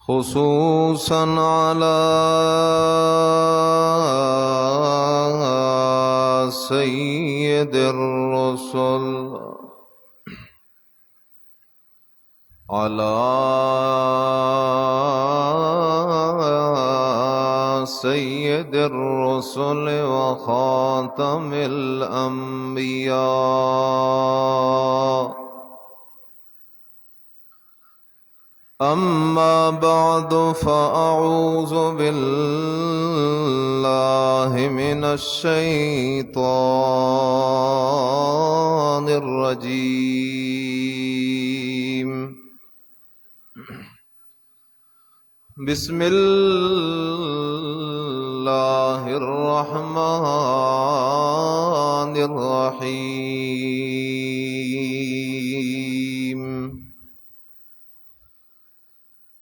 خصوصا على سيد الرسل على سيد الرسل وخاتم الأنبياء. أما بعد فأعوذ بالله من الشيطان الرجيم. بسم الله الرحمن الرحيم.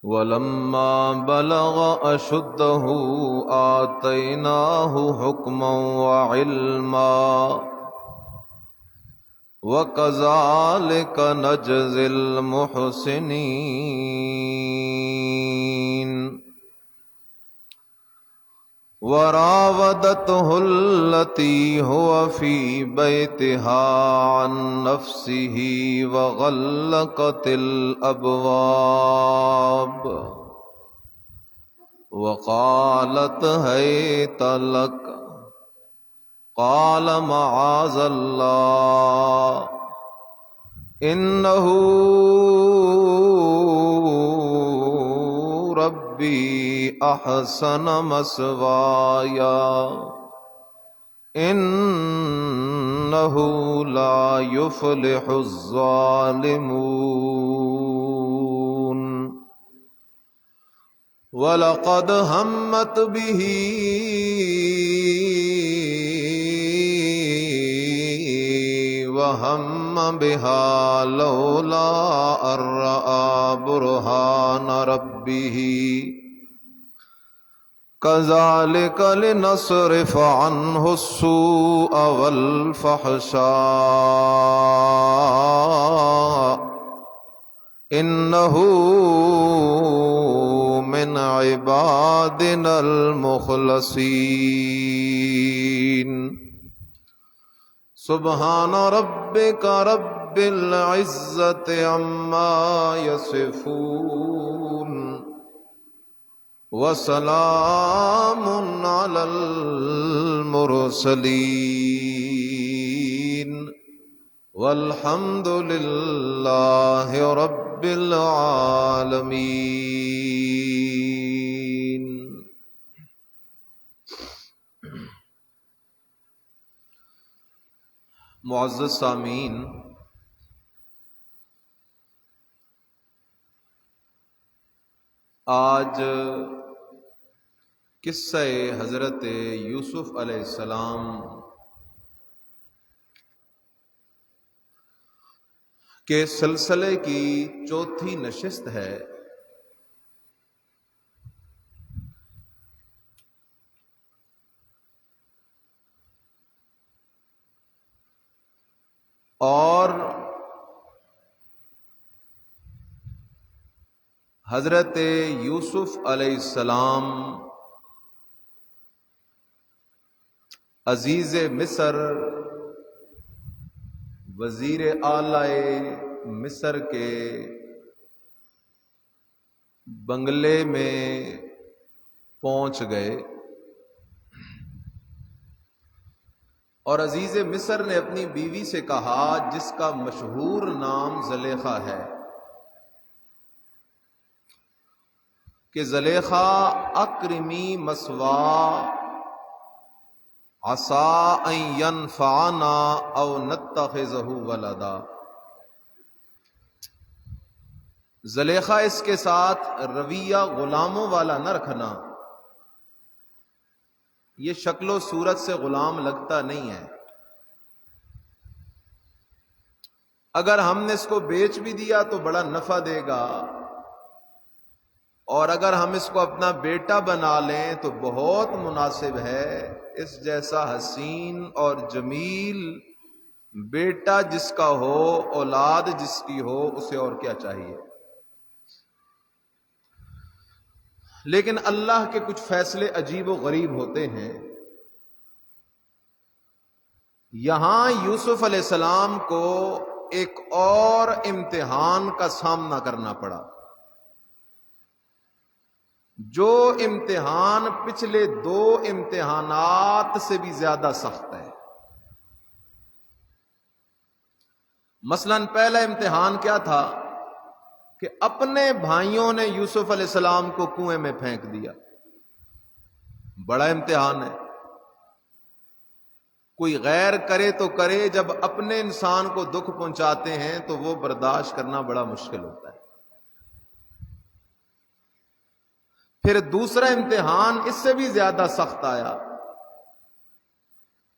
ولما بلغ أشده آتيناه حكما وعلما وكذلك نجزي المحسنين. وراودته التي هو في بيتها عن نفسه وغلقت الأبواب وقالت هيت لك قال معاذ الله إنه ربي أحسن مثواي إنه لا يفلح الظالمون. ولقد همت به وهم بها لولا أن رأى برهان ربه كذلك لنصرف عنه السوء والفحشاء إنه من عبادنا المخلصين. سبحان ربك رب العزة عما يصفون وسلام على المرسلين والحمد لله رب العالمين. معزز سامعین، آج قصہ حضرت یوسف علیہ السلام کے سلسلے کی چوتھی نشست ہے. اور حضرت یوسف علیہ السلام عزیز مصر، وزیر اعلی مصر کے بنگلے میں پہنچ گئے، اور عزیز مصر نے اپنی بیوی سے کہا، جس کا مشہور نام زلیخا ہے، کہ زلیخا اکرمی مثوا عسیٰ ان ینفعنا او نتخذہ ولدا. زلیخا، اس کے ساتھ رویہ غلاموں والا نہ رکھنا، یہ شکل و صورت سے غلام لگتا نہیں ہے. اگر ہم نے اس کو بیچ بھی دیا تو بڑا نفع دے گا، اور اگر ہم اس کو اپنا بیٹا بنا لیں تو بہت مناسب ہے. اس جیسا حسین اور جمیل بیٹا جس کا ہو، اولاد جس کی ہو، اسے اور کیا چاہیے؟ لیکن اللہ کے کچھ فیصلے عجیب و غریب ہوتے ہیں۔ یہاں یوسف علیہ السلام کو ایک اور امتحان کا سامنا کرنا پڑا، جو امتحان پچھلے 2 امتحانات سے بھی زیادہ سخت ہے۔ مثلا پہلا امتحان کیا تھا کہ اپنے بھائیوں نے یوسف علیہ السلام کو کنویں میں پھینک دیا۔ بڑا امتحان ہے۔ کوئی غیر کرے تو کرے، جب اپنے انسان کو دکھ پہنچاتے ہیں تو وہ برداشت کرنا بڑا مشکل ہوتا ہے۔ پھر دوسرا امتحان اس سے بھی زیادہ سخت آیا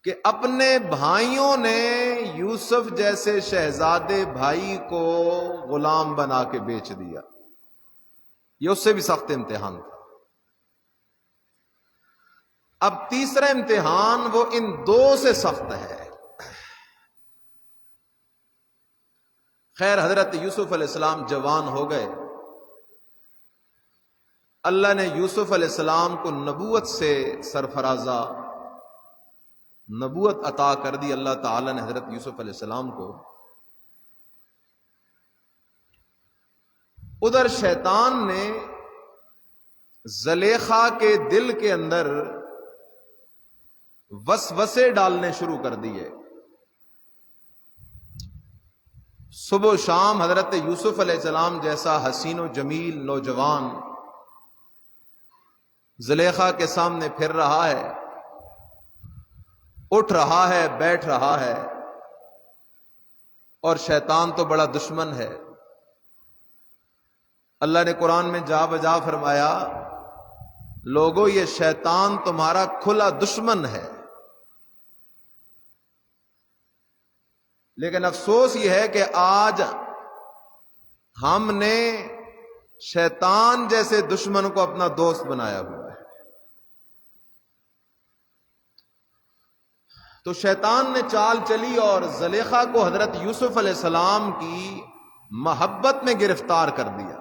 کہ اپنے بھائیوں نے یوسف جیسے شہزادے بھائی کو غلام بنا کے بیچ دیا۔ یہ اس سے بھی سخت امتحان تھا۔ اب تیسرا امتحان وہ ان 2 سے سخت ہے۔ خیر، حضرت یوسف علیہ السلام جوان ہو گئے۔ اللہ نے یوسف علیہ السلام کو نبوت سے سرفرازہ نبوت عطا کر دی۔ اللہ تعالی نے حضرت یوسف علیہ السلام کو۔ ادھر شیطان نے زلیخا کے دل کے اندر وسوسے ڈالنے شروع کر دیے۔ صبح و شام حضرت یوسف علیہ السلام جیسا حسین و جمیل نوجوان زلیخا کے سامنے پھر رہا ہے، اٹھ رہا ہے، بیٹھ رہا ہے، اور شیطان تو بڑا دشمن ہے۔ اللہ نے قرآن میں جا بجا فرمایا، لوگو یہ شیطان تمہارا کھلا دشمن ہے۔ لیکن افسوس یہ ہے کہ آج ہم نے شیطان جیسے دشمن کو اپنا دوست بنایا ہوا ہے۔ تو شیطان نے چال چلی اور زلیخا کو حضرت یوسف علیہ السلام کی محبت میں گرفتار کر دیا۔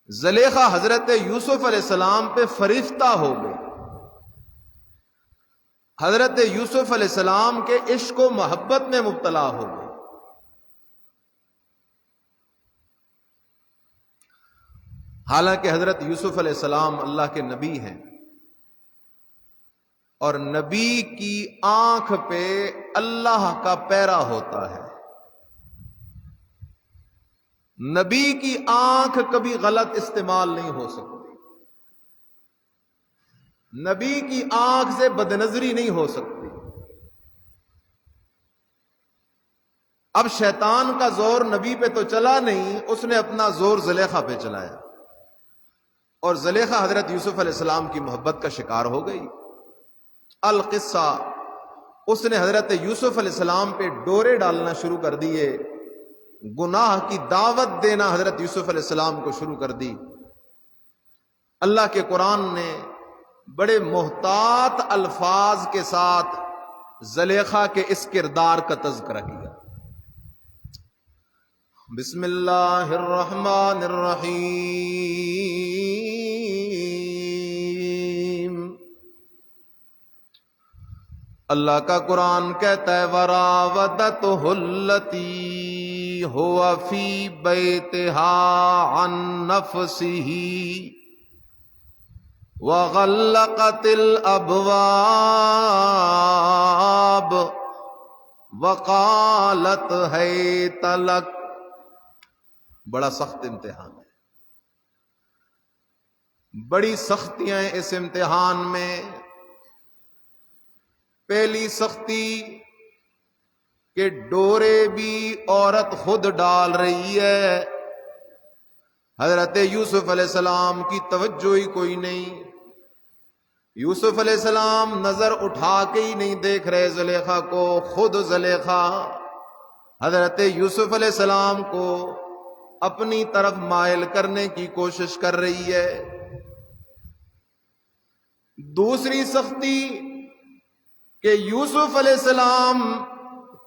زلیخا حضرت یوسف علیہ السلام پہ فریفتہ ہو گئی، حضرت یوسف علیہ السلام کے عشق و محبت میں مبتلا ہو گئی۔ حالانکہ حضرت یوسف علیہ السلام اللہ کے نبی ہیں، اور نبی کی آنکھ پہ اللہ کا پیرا ہوتا ہے۔ نبی کی آنکھ کبھی غلط استعمال نہیں ہو سکتی، نبی کی آنکھ سے بدنظری نہیں ہو سکتی۔ اب شیطان کا زور نبی پہ تو چلا نہیں، اس نے اپنا زور زلیخا پہ چلایا، اور زلیخا حضرت یوسف علیہ السلام کی محبت کا شکار ہو گئی۔ القصہ، اس نے حضرت یوسف علیہ السلام پہ ڈورے ڈالنا شروع کر دیے، گناہ کی دعوت دینا حضرت یوسف علیہ السلام کو شروع کر دی۔ اللہ کے قرآن نے بڑے محتاط الفاظ کے ساتھ زلیخا کے اس کردار کا تذکرہ کیا۔ بسم اللہ الرحمن الرحیم۔ اللہ کا قرآن کہتا ہے، وراودته التی هو فی بیتها عن نفسه وغلقت الابواب وقالت هیت لک۔ بڑا سخت امتحان ہے، بڑی سختیاں ہیں اس امتحان میں۔ پہلی سختی کہ ڈورے بھی عورت خود ڈال رہی ہے، حضرت یوسف علیہ السلام کی توجہ ہی کوئی نہیں۔ یوسف علیہ السلام نظر اٹھا کے ہی نہیں دیکھ رہے زلیخا کو، خود زلیخا حضرت یوسف علیہ السلام کو اپنی طرف مائل کرنے کی کوشش کر رہی ہے۔ دوسری سختی کہ یوسف علیہ السلام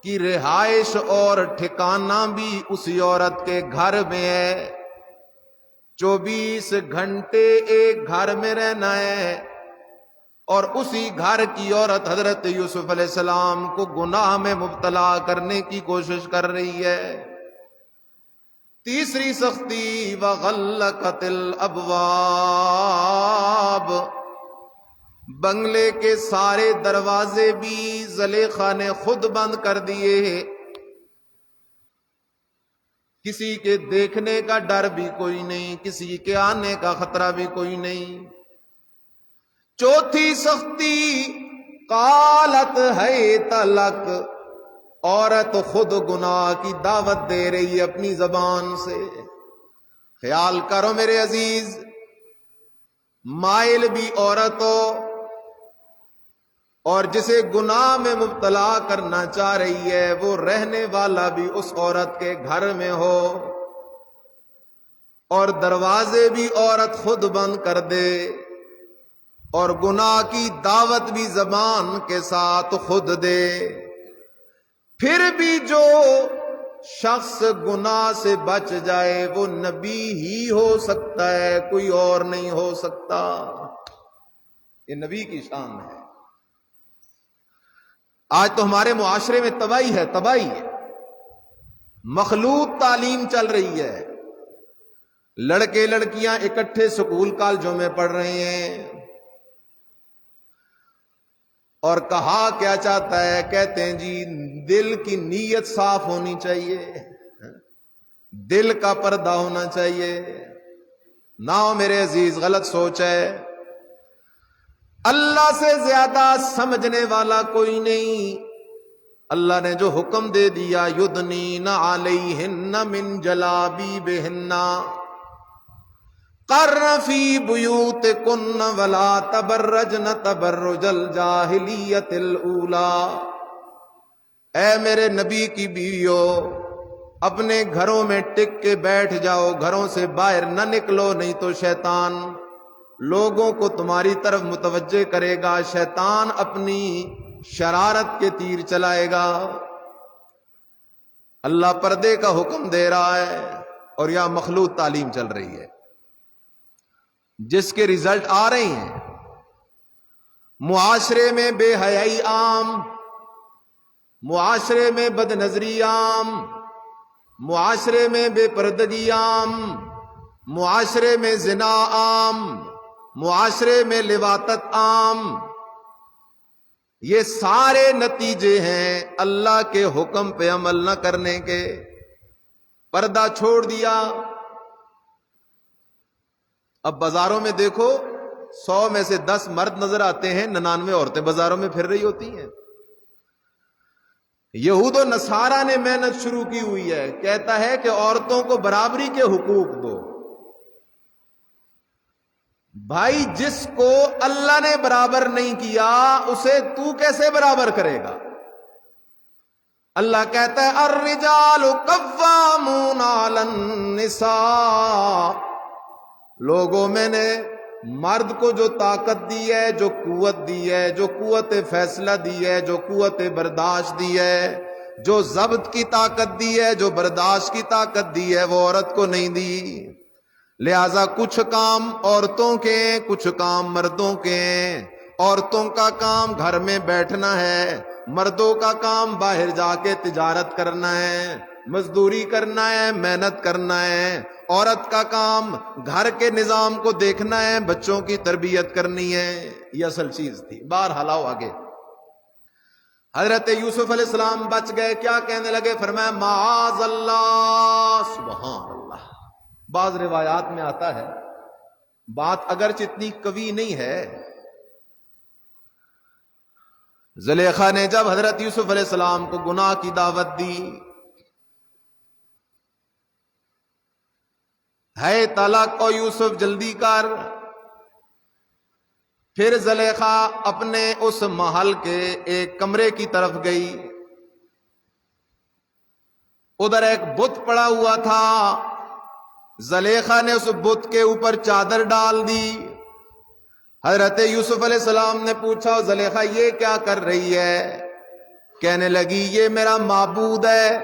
کی رہائش اور ٹھکانہ بھی اسی عورت کے گھر میں ہے. 24 گھنٹے ایک گھر میں رہنا ہے، اور اسی گھر کی عورت حضرت یوسف علیہ السلام کو گناہ میں مبتلا کرنے کی کوشش کر رہی ہے. تیسری سختی وغلقت الابواب، بنگلے کے سارے دروازے بھی زلیخا نے خود بند کر دیے، کسی کے دیکھنے کا ڈر بھی کوئی نہیں، کسی کے آنے کا خطرہ بھی کوئی نہیں. چوتھی سختی قالت حیت لک، عورت خود گناہ کی دعوت دے رہی ہے اپنی زبان سے. خیال کرو میرے عزیز، مائل بھی عورت ہو اور جسے گناہ میں مبتلا کرنا چاہ رہی ہے وہ رہنے والا بھی اس عورت کے گھر میں ہو، اور دروازے بھی عورت خود بند کر دے، اور گناہ کی دعوت بھی زبان کے ساتھ خود دے. پھر بھی جو شخص گناہ سے بچ جائے وہ نبی ہی ہو سکتا ہے، کوئی اور نہیں ہو سکتا. یہ نبی کی شان ہے. آج تو ہمارے معاشرے میں تباہی ہے، تباہی ہے. مخلوط تعلیم چل رہی ہے، لڑکے لڑکیاں اکٹھے سکول کالجوں میں پڑھ رہے ہیں، اور کہا کیا چاہتا ہے، کہتے ہیں جی دل کی نیت صاف ہونی چاہیے، دل کا پردہ ہونا چاہیے. نہ میرے عزیز، غلط سوچ ہے. اللہ سے زیادہ سمجھنے والا کوئی نہیں. اللہ نے جو حکم دے دیا یدنین علیہن من جلابیبہن قرن فی بیوتکن ولا تبرجن تبرج الجاہلیت الاولی. اے میرے نبی کی بیویو، اپنے گھروں میں ٹک کے بیٹھ جاؤ، گھروں سے باہر نہ نکلو، نہیں تو شیطان لوگوں کو تمہاری طرف متوجہ کرے گا، شیطان اپنی شرارت کے تیر چلائے گا. اللہ پردے کا حکم دے رہا ہے اور یہاں مخلوط تعلیم چل رہی ہے جس کے ریزلٹ آ رہے ہیں. معاشرے میں بے حیائی عام، معاشرے میں بد نظری عام، معاشرے میں بے پردگی عام، معاشرے میں زنا عام، معاشرے میں لواطت عام. یہ سارے نتیجے ہیں اللہ کے حکم پہ عمل نہ کرنے کے. پردہ چھوڑ دیا. اب بازاروں میں دیکھو، 100 میں سے 10 مرد نظر آتے ہیں، 99 عورتیں بازاروں میں پھر رہی ہوتی ہیں. یہود و نصارہ نے محنت شروع کی ہوئی ہے، کہتا ہے کہ عورتوں کو برابری کے حقوق دو. بھائی جس کو اللہ نے برابر نہیں کیا اسے تو کیسے برابر کرے گا؟ اللہ کہتا ہے الرجال قوامون علی النساء. لوگوں میں نے مرد کو جو طاقت دی ہے، جو قوت دی ہے، جو قوت فیصلہ دی ہے، جو قوت برداشت دی ہے، جو ضبط کی طاقت دی ہے، جو برداشت کی طاقت دی ہے، وہ عورت کو نہیں دی. لہذا کچھ کام عورتوں کے، کچھ کام مردوں کے. عورتوں کا کام گھر میں بیٹھنا ہے، مردوں کا کام باہر جا کے تجارت کرنا ہے، مزدوری کرنا ہے، محنت کرنا ہے. عورت کا کام گھر کے نظام کو دیکھنا ہے، بچوں کی تربیت کرنی ہے. یہ اصل چیز تھی. بہرحال آؤ آگے. حضرت یوسف علیہ السلام بچ گئے. کیا کہنے لگے؟ فرمایا معاذ اللہ، سبحان اللہ. بعض روایات میں آتا ہے، بات اگرچہ اتنی قوی نہیں ہے، زلیخا نے جب حضرت یوسف علیہ السلام کو گناہ کی دعوت دی، ہے طلاق او یوسف جلدی کر. پھر زلیخا اپنے اس محل کے ایک کمرے کی طرف گئی. ادھر ایک بت پڑا ہوا تھا. زلیخا نے اس بت کے اوپر چادر ڈال دی. حضرت یوسف علیہ السلام نے پوچھا زلیخا یہ کیا کر رہی ہے؟ کہنے لگی یہ میرا معبود ہے،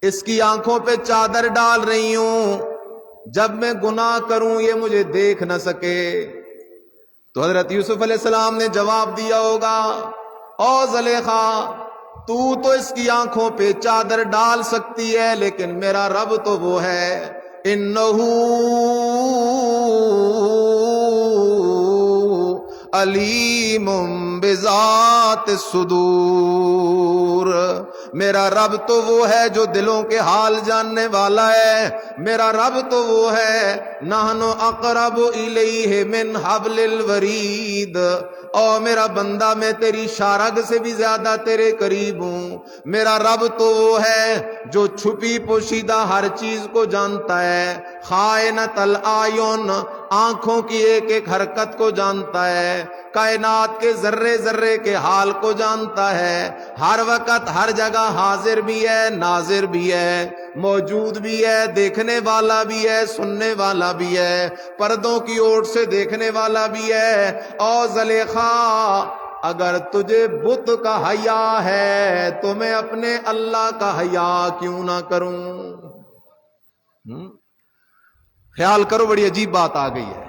اس کی آنکھوں پہ چادر ڈال رہی ہوں، جب میں گناہ کروں یہ مجھے دیکھ نہ سکے۔ تو حضرت یوسف علیہ السلام نے جواب دیا ہوگا، او زلیخا تو اس کی آنکھوں پہ چادر ڈال سکتی ہے، لیکن میرا رب تو وہ ہے، انہو علیم بذات الصدور، میرا رب تو وہ ہے جو دلوں کے حال جاننے والا ہے، میرا رب تو وہ ہے نحن اقرب الیہ من حبل الورید، اور میرا بندہ میں تیری شارگ سے بھی زیادہ تیرے قریب ہوں، میرا رب تو وہ ہے جو چھپی پوشیدہ ہر چیز کو جانتا ہے، خائنۃ العیون، آنکھوں کی ایک ایک حرکت کو جانتا ہے، کائنات کے ذرے ذرے کے حال کو جانتا ہے، ہر وقت ہر جگہ حاضر بھی ہے، ناظر بھی ہے، موجود بھی ہے، دیکھنے والا بھی ہے، سننے والا بھی ہے، پردوں کی اوٹ سے دیکھنے والا بھی ہے۔ او زلیخا اگر تجھے بت کا حیا ہے تو میں اپنے اللہ کا حیا کیوں نہ کروں؟ خیال کرو، بڑی عجیب بات آ گئی ہے۔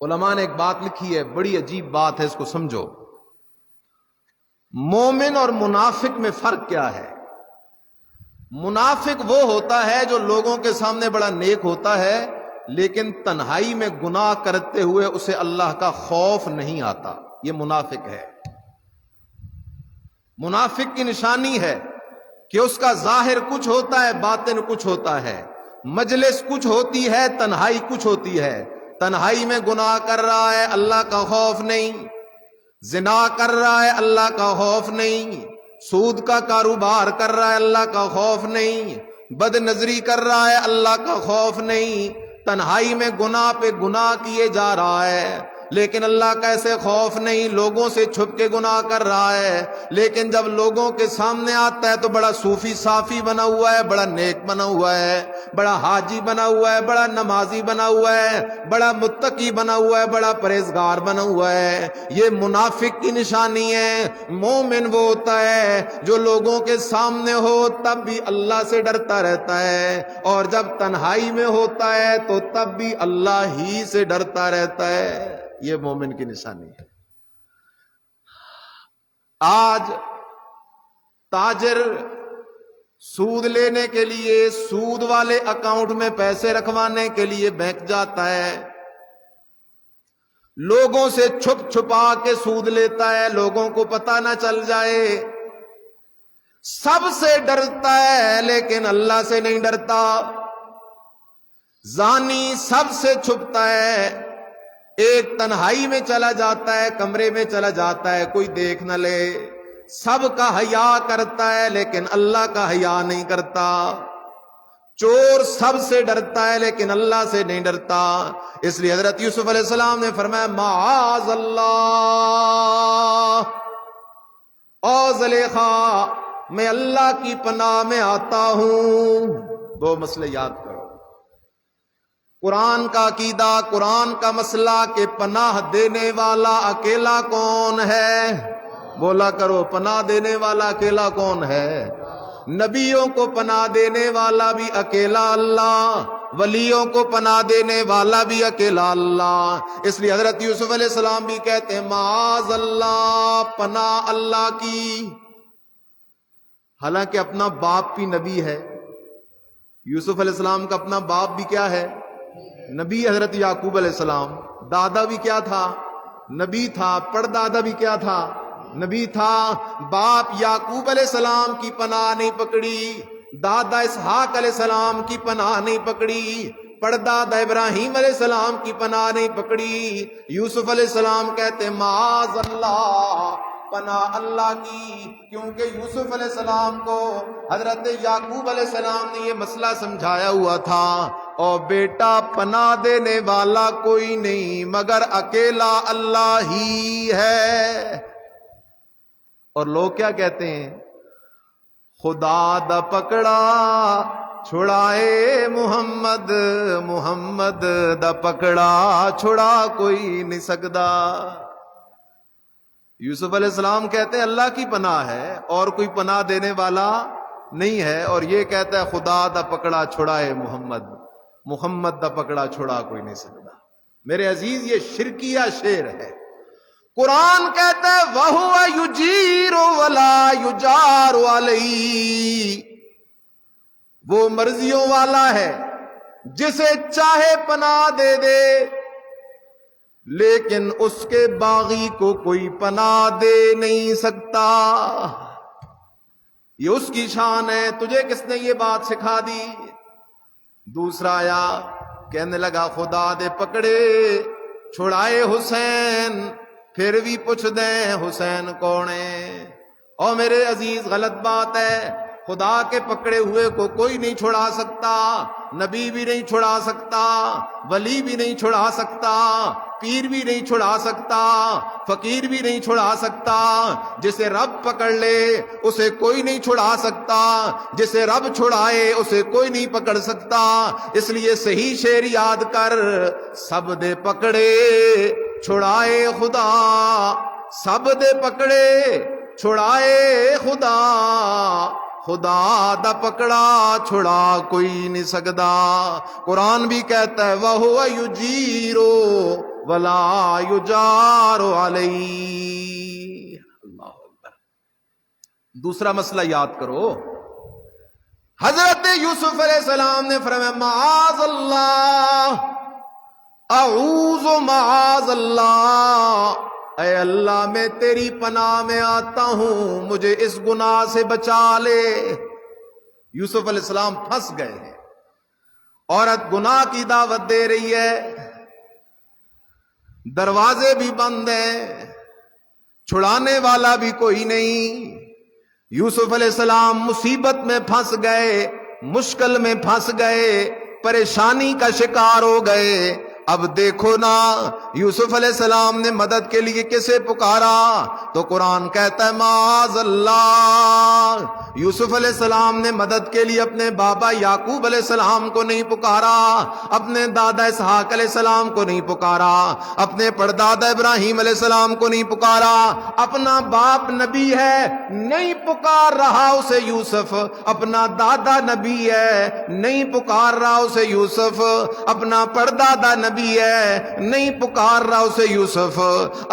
علماء نے ایک بات لکھی ہے، بڑی عجیب بات ہے، اس کو سمجھو۔ مومن اور منافق میں فرق کیا ہے؟ منافق وہ ہوتا ہے جو لوگوں کے سامنے بڑا نیک ہوتا ہے، لیکن تنہائی میں گناہ کرتے ہوئے اسے اللہ کا خوف نہیں آتا، یہ منافق ہے۔ منافق کی نشانی ہے کہ اس کا ظاہر کچھ ہوتا ہے، باطن کچھ ہوتا ہے، مجلس کچھ ہوتی ہے، تنہائی کچھ ہوتی ہے۔ تنہائی میں گناہ کر رہا ہے، اللہ کا خوف نہیں، زنا کر رہا ہے، اللہ کا خوف نہیں، سود کا کاروبار کر رہا ہے، اللہ کا خوف نہیں، بد نظری کر رہا ہے، اللہ کا خوف نہیں، تنہائی میں گناہ پہ گناہ کیے جا رہا ہے، لیکن اللہ کا ایسے خوف نہیں، لوگوں سے چھپ کے گناہ کر رہا ہے، لیکن جب لوگوں کے سامنے آتا ہے تو بڑا صوفی صافی بنا ہوا ہے، بڑا نیک بنا ہوا ہے، بڑا حاجی بنا ہوا ہے، بڑا نمازی بنا ہوا ہے، بڑا متقی بنا ہوا ہے، بڑا پرہیزگار بنا ہوا ہے۔ یہ منافق کی نشانی ہے۔ مومن وہ ہوتا ہے جو لوگوں کے سامنے ہو تب بھی اللہ سے ڈرتا رہتا ہے، اور جب تنہائی میں ہوتا ہے تو تب بھی اللہ ہی سے ڈرتا رہتا ہے۔ یہ مومن کی نشانی ہے۔ آج تاجر سود لینے کے لیے، سود والے اکاؤنٹ میں پیسے رکھوانے کے لیے بینک جاتا ہے، لوگوں سے چھپ چھپا کے سود لیتا ہے، لوگوں کو پتہ نہ چل جائے، سب سے ڈرتا ہے لیکن اللہ سے نہیں ڈرتا۔ زانی سب سے چھپتا ہے، ایک تنہائی میں چلا جاتا ہے، کمرے میں چلا جاتا ہے، کوئی دیکھ نہ لے، سب کا حیا کرتا ہے لیکن اللہ کا حیا نہیں کرتا۔ چور سب سے ڈرتا ہے لیکن اللہ سے نہیں ڈرتا۔ اس لیے حضرت یوسف علیہ السلام نے فرمایا معاذ اللہ، او زلیخا میں اللہ کی پناہ میں آتا ہوں۔ دو مسئلے یاد کرو، قرآن کا عقیدہ، قرآن کا مسئلہ کہ پناہ دینے والا اکیلا کون ہے؟ بولا کرو، پناہ دینے والا اکیلا کون ہے؟ نبیوں کو پناہ دینے والا بھی اکیلا اللہ، ولیوں کو پناہ دینے والا بھی اکیلا اللہ۔ اس لیے حضرت یوسف علیہ السلام بھی کہتے ہیں معاذ اللہ، پناہ اللہ کی۔ حالانکہ اپنا باپ بھی نبی ہے، یوسف علیہ السلام کا اپنا باپ بھی کیا ہے؟ نبی۔ حضرت یعقوب علیہ السلام دادا بھی کیا تھا؟ نبی تھا۔ پردادا بھی کیا تھا؟ نبی تھا۔ باپ یعقوب علیہ السلام کی پناہ نہیں پکڑی، دادا اسحاق علیہ السلام کی پناہ نہیں پکڑی، پردادا ابراہیم علیہ السلام کی پناہ نہیں پکڑی۔ یوسف علیہ السلام کہتے معاذ اللہ، پناہ اللہ کی، کیونکہ یوسف علیہ السلام کو حضرت یعقوب علیہ السلام نے یہ مسئلہ سمجھایا ہوا تھا، اور بیٹا پناہ دینے والا کوئی نہیں مگر اکیلا اللہ ہی ہے۔ اور لوگ کیا کہتے ہیں؟ خدا دا پکڑا چھڑائے محمد محمد دا پکڑا چھڑا کوئی نہیں سکدا. یوسف علیہ السلام کہتے ہیں اللہ کی پناہ ہے اور کوئی پناہ دینے والا نہیں ہے, اور یہ کہتا ہے خدا دا پکڑا چھڑائے محمد محمد دا پکڑا چھڑا کوئی نہیں سکتا. میرے عزیز یہ شرکیہ شعر ہے. قرآن کہتا ہے وَهُوَ يُجِيرُ وَلَا يُجَارُ عَلَيْهِ, وہ مرضیوں والا ہے جسے چاہے پناہ دے دے لیکن اس کے باغی کو کوئی پناہ دے نہیں سکتا. یہ اس کی شان ہے, تجھے کس نے یہ بات سکھا دی؟ دوسرا آیا کہنے لگا خدا دے پکڑے چھڑائے حسین, پھر بھی پوچھ دیں حسین کون ہے؟ اور میرے عزیز غلط بات ہے, خدا کے پکڑے ہوئے کو کوئی نہیں چھڑا سکتا, نبی بھی نہیں چھڑا سکتا, ولی بھی نہیں چھڑا سکتا, پیر بھی نہیں چھڑا سکتا, فقیر بھی نہیں چھڑا سکتا. جسے رب پکڑ لے اسے کوئی نہیں چھڑا سکتا, جسے رب چھڑائے اسے کوئی نہیں پکڑ سکتا. اس لیے صحیح شعر یاد کر, سب دے پکڑے چھڑائے خدا, سب دے پکڑے چھڑائے خدا, خدا دا پکڑا چھڑا کوئی نہیں سکدا. قرآن بھی کہتا ہے وَهُوَ يُجِيرُ وَلَا يُجَارُ عَلَيْهِ. اللہ اکبر. دوسرا مسئلہ یاد کرو, حضرت یوسف علیہ السلام نے فرمایا معاذ اللہ, اعوذ معاذ اللہ, اے اللہ میں تیری پناہ میں آتا ہوں, مجھے اس گناہ سے بچا لے. یوسف علیہ السلام پھنس گئے ہیں, عورت گناہ کی دعوت دے رہی ہے, دروازے بھی بند ہیں, چھڑانے والا بھی کوئی نہیں. یوسف علیہ السلام مصیبت میں پھنس گئے, مشکل میں پھنس گئے, پریشانی کا شکار ہو گئے. اب دیکھو نا یوسف علیہ السلام نے مدد کے لیے کسے پکارا؟ تو قرآن کہتا ہے معاذ اللہ, یوسف علیہ السلام نے مدد کے لیے اپنے بابا یعقوب علیہ السلام کو نہیں پکارا, اپنے دادا اسحاق علیہ السلام کو نہیں پکارا, اپنے پردادا ابراہیم علیہ السلام کو نہیں پکارا. اپنا باپ نبی ہے نہیں پکار رہا اسے یوسف, اپنا دادا نبی ہے نہیں پکار رہا اسے یوسف, اپنا پردادا نبی ہے نہیں پکار رہا اسے یوسف,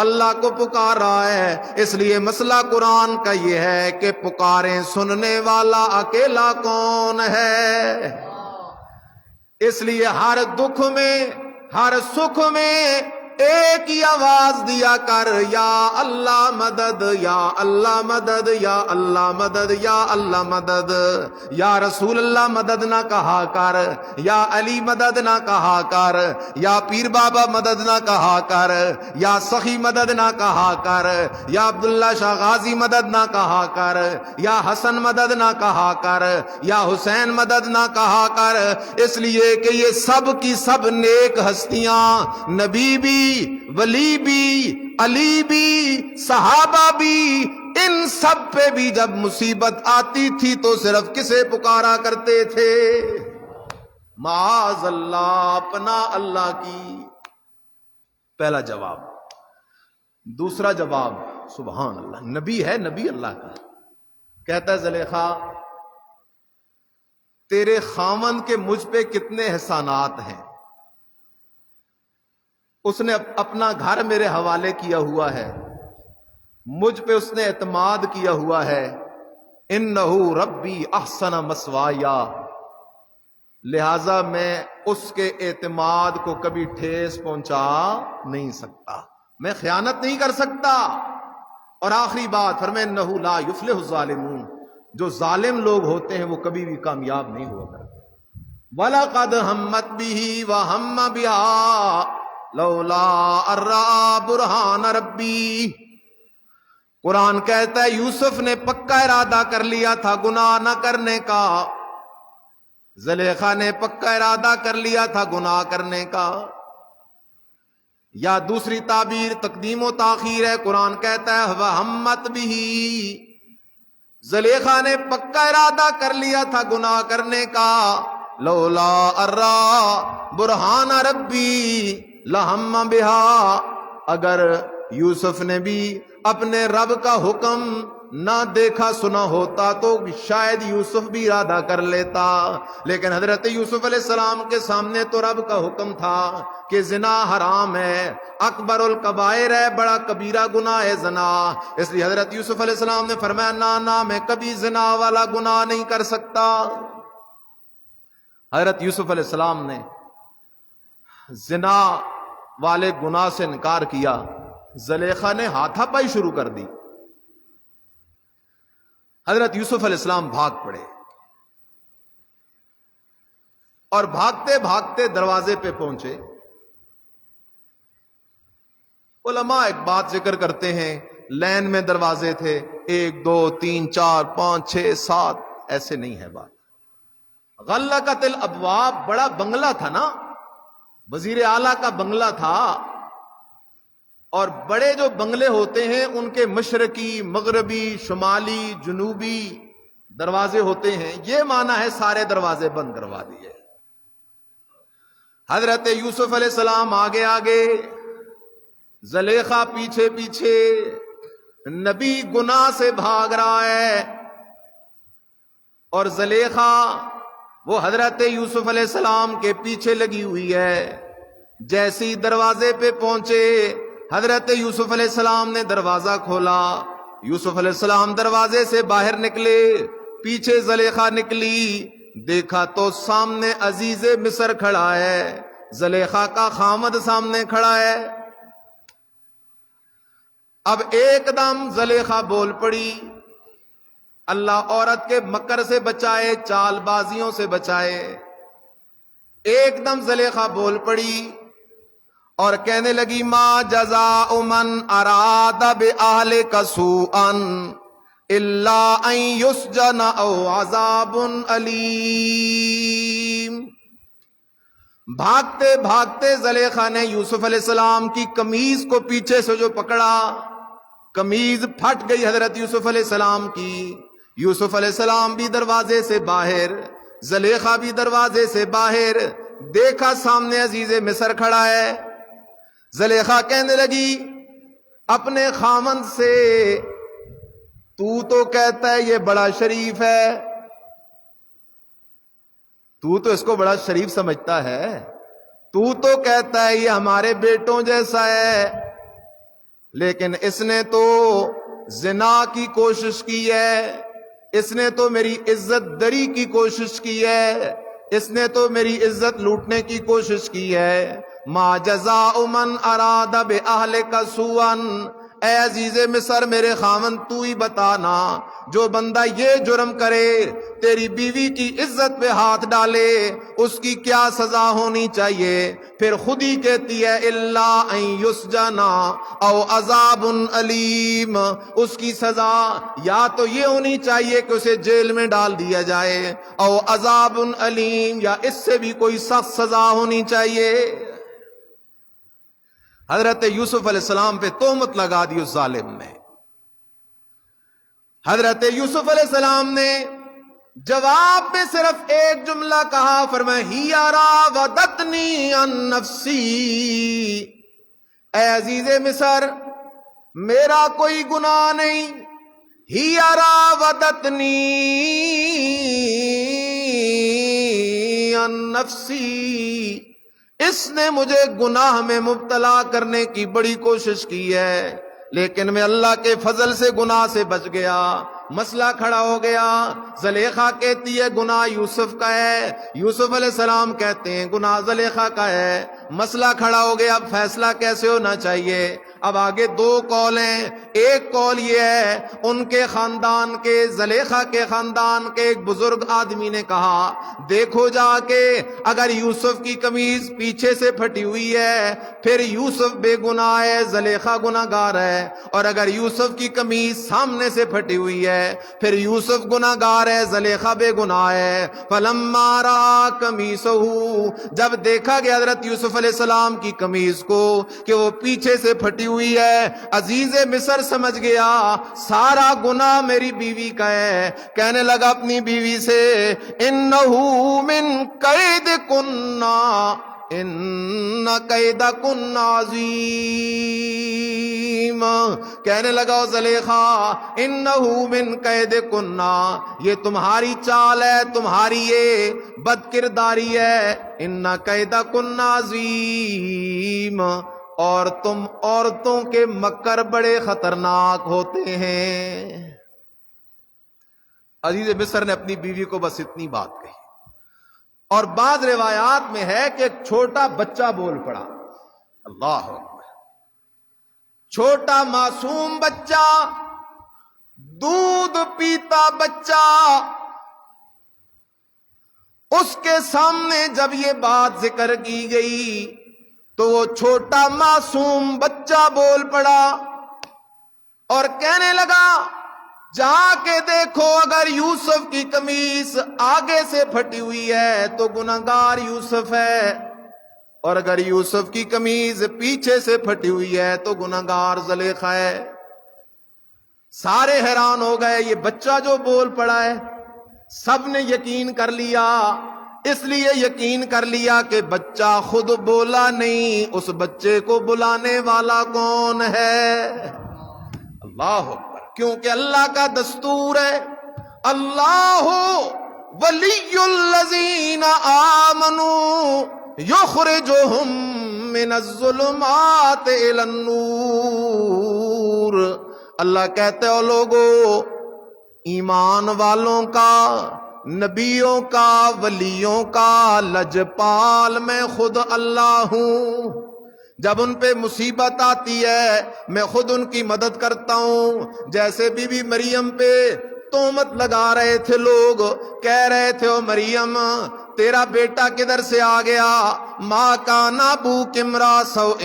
اللہ کو پکار رہا ہے. اس لیے مسئلہ قرآن کا یہ ہے کہ پکاریں سننے والا اکیلا کون ہے. اس لیے ہر دکھ میں ہر سکھ میں ایک ہی آواز دیا کر, یا اللہ مدد, یا اللہ مدد, یا اللہ مدد, یا اللہ مدد. یا رسول اللہ مدد نہ کہا کر, یا علی مدد نہ کہا کر, یا پیر بابا مدد نہ کہا کر, یا سخی مدد نہ کہا کر, یا عبداللہ شاہ غازی مدد نہ کہا کر, یا حسن مدد نہ کہا کر, یا حسین مدد نہ کہا کر. اس لیے کہ یہ سب کی سب نیک ہستیاں, نبی بھی, ولی بھی, علی بھی, صحابہ بھی, ان سب پہ بھی جب مصیبت آتی تھی تو صرف کسے پکارا کرتے تھے؟ معاذ اللہ, پناہ اللہ کی. پہلا جواب. دوسرا جواب سبحان اللہ, نبی ہے, نبی اللہ کا. کہتا ہے زلیخا تیرے خاوند کے مجھ پہ کتنے احسانات ہیں, اس نے اپنا گھر میرے حوالے کیا ہوا ہے, مجھ پہ اس نے اعتماد کیا ہوا ہے. انہو ربی احسن مسوایا, لہذا میں اس کے اعتماد کو کبھی ٹھیس پہنچا نہیں سکتا, میں خیانت نہیں کر سکتا. اور آخری بات فرمائے انہو لا یفلح الظالمون, جو ظالم لوگ ہوتے ہیں وہ کبھی بھی کامیاب نہیں ہوا کرتے. وَلَقَدْ هَمَّتْ بِهِ وَهَمَّ بِهَا لولا ارا برہان ربی. قرآن کہتا ہے یوسف نے پکا ارادہ کر لیا تھا گناہ نہ کرنے کا, زلیخا نے پکا ارادہ کر لیا تھا گناہ کرنے کا. یا دوسری تعبیر تقدیم و تاخیر ہے, قرآن کہتا ہے وَهَمَّتْ بِهِ, زلیخا نے پکا ارادہ کر لیا تھا گناہ کرنے کا. لولا ارا برہان ربی لہم بہا، اگر یوسف نے بھی اپنے رب کا حکم نہ دیکھا سنا ہوتا تو شاید یوسف بھی ارادہ کر لیتا. لیکن حضرت یوسف علیہ السلام کے سامنے تو رب کا حکم تھا کہ زنا حرام ہے، اکبر الکبائر ہے، بڑا کبیرہ گناہ ہے زنا. اس لیے حضرت یوسف علیہ السلام نے فرمایا نا میں کبھی زنا والا گناہ نہیں کر سکتا. حضرت یوسف علیہ السلام نے زنا والے گناہ سے انکار کیا. زلیخا نے ہاتھا پائی شروع کر دی. حضرت یوسف علیہ السلام بھاگ پڑے اور بھاگتے بھاگتے دروازے پہ پہنچے. علماء ایک بات ذکر کرتے ہیں، لین میں دروازے تھے، 1 2 3 4 5 6 7، ایسے نہیں ہے بات. غلقت الابواب بڑا بنگلہ تھا نا، وزیر اعلیٰ کا بنگلہ تھا، اور بڑے جو بنگلے ہوتے ہیں ان کے مشرقی، مغربی، شمالی، جنوبی دروازے ہوتے ہیں. یہ معنی ہے سارے دروازے بند کروا دیے. حضرت یوسف علیہ السلام آگے آگے، زلیخا پیچھے پیچھے. نبی گناہ سے بھاگ رہا ہے اور زلیخا وہ حضرت یوسف علیہ السلام کے پیچھے لگی ہوئی ہے. جیسی دروازے پہ پہنچے حضرت یوسف علیہ السلام نے دروازہ کھولا. یوسف علیہ السلام دروازے سے باہر نکلے، پیچھے زلیخا نکلی. دیکھا تو سامنے عزیز مصر کھڑا ہے، زلیخا کا خامد سامنے کھڑا ہے. اب ایک دم زلیخا بول پڑی، اللہ عورت کے مکر سے بچائے، چال بازیوں سے بچائے. ایک دم زلیخا بول پڑی اور کہنے لگی ما جزاء من اراد باہلک سوءا الا ان یسجن او عذاب علیم. بھاگتے بھاگتے زلیخا نے یوسف علیہ السلام کی قمیض کو پیچھے سے جو پکڑا، قمیض پھٹ گئی حضرت یوسف علیہ السلام کی. یوسف علیہ السلام بھی دروازے سے باہر، زلیخا بھی دروازے سے باہر. دیکھا سامنے عزیز مصر کھڑا ہے. زلیخا کہنے لگی اپنے خامند سے، تو کہتا ہے یہ بڑا شریف ہے، تو اس کو بڑا شریف سمجھتا ہے، تو کہتا ہے یہ ہمارے بیٹوں جیسا ہے، لیکن اس نے تو زنا کی کوشش کی ہے، اس نے تو میری عزت دری کی کوشش کی ہے، اس نے تو میری عزت لوٹنے کی کوشش کی ہے. ما جزاء من اراد باہلک سوءا، اے عزیز مصر میرے خامن تو ہی بتانا، جو بندہ یہ جرم کرے، تیری بیوی کی عزت پہ ہاتھ ڈالے، اس کی کیا سزا ہونی چاہیے؟ پھر خود ہی کہتی ہے الا ان یسجن او عذاب علیم. اس کی سزا یا تو یہ ہونی چاہیے کہ اسے جیل میں ڈال دیا جائے، او عذاب علیم، یا اس سے بھی کوئی سخت سزا ہونی چاہیے. حضرت یوسف علیہ السلام پہ تہمت لگا دی اس ظالم نے. حضرت یوسف علیہ السلام نے جواب میں صرف ایک جملہ کہا، فرمایا ہی راودتنی عن نفسی. اے عزیز مصر میرا کوئی گناہ نہیں، ہی راودتنی عن نفسی، اس نے مجھے گناہ میں مبتلا کرنے کی بڑی کوشش کی ہے، لیکن میں اللہ کے فضل سے گناہ سے بچ گیا. مسئلہ کھڑا ہو گیا. زلیخا کہتی ہے گناہ یوسف کا ہے، یوسف علیہ السلام کہتے ہیں گناہ زلیخا کا ہے. مسئلہ کھڑا ہو گیا. اب فیصلہ کیسے ہونا چاہیے؟ اب آگے 2 قول ہیں. ایک قول یہ ہے ان کے خاندان کے، زلیخا کے خاندان کے ایک بزرگ آدمی نے کہا دیکھو جا کے اگر یوسف کی قمیض پیچھے سے پھٹی ہوئی ہے پھر یوسف بے گناہ ہے، زلیخا گناہ گار ہے، اور اگر یوسف کی قمیض سامنے سے پھٹی ہوئی ہے پھر یوسف گناہ گار ہے، زلیخا بے گناہ ہے. فلما را قمیصہ، جب دیکھا گیا حضرت یوسف علیہ السلام کی قمیض کو کہ وہ پیچھے سے پھٹی ہوئی ہے. عزیز مصر سمجھ گیا سارا گناہ میری بیوی کا ہے. کہنے لگا اپنی بیوی سے انہو من قیدکن ان قیدکن عظیم. کہنے لگا زلیخا انہو من قیدکن، یہ تمہاری چال ہے، تمہاری یہ بد کرداری ہے. ان قیدکن عظیم، اور تم عورتوں کے مکر بڑے خطرناک ہوتے ہیں. عزیز مصر نے اپنی بیوی کو بس اتنی بات کہی. اور بعض روایات میں ہے کہ ایک چھوٹا بچہ بول پڑا. اللہ اکبر. چھوٹا معصوم بچہ، دودھ پیتا بچہ، اس کے سامنے جب یہ بات ذکر کی گئی تو وہ چھوٹا معصوم بچہ بول پڑا اور کہنے لگا جا کے دیکھو اگر یوسف کی قمیص آگے سے پھٹی ہوئی ہے تو گنہگار یوسف ہے، اور اگر یوسف کی قمیص پیچھے سے پھٹی ہوئی ہے تو گنہگار زلیخا ہے. سارے حیران ہو گئے، یہ بچہ جو بول پڑا ہے. سب نے یقین کر لیا. اس لیے یقین کر لیا کہ بچہ خود بولا نہیں، اس بچے کو بلانے والا کون ہے؟ اللہ اکبر. کیونکہ اللہ کا دستور ہے اللہ ولی الذین آمنوا یخرجہم من الظلمات الی النور. اللہ کہتے ہو لوگو، ایمان والوں کا، نبیوں کا، ولیوں کا لجپال میں خود اللہ ہوں. جب ان پہ مصیبت آتی ہے میں خود ان کی مدد کرتا ہوں. جیسے بی بی مریم پہ تہمت لگا رہے تھے لوگ، کہہ رہے تھے او مریم تیرا بیٹا کدھر سے آ گیا، ماں کان ابوک امرا سوء،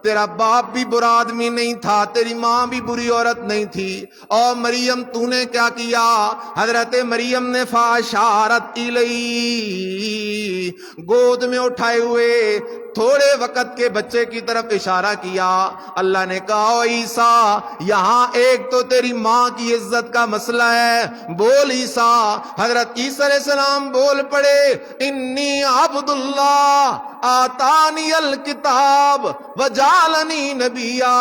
تیرا باپ بھی برا آدمی نہیں تھا، تیری ماں بھی بری عورت نہیں تھی، اور مریم تو نے کیا کیا؟ حضرت مریم نے فاشارت الی، گود میں اٹھائے ہوئے تھوڑے وقت کے بچے کی طرف اشارہ کیا. اللہ نے کہا او عیسیٰ یہاں ایک تو تیری ماں کی عزت کا مسئلہ ہے، بول عیسیٰ. حضرت عیسیٰ علیہ السلام بول پڑے انی عبد اللہ آتانی الکتاب وجعلنی نبیا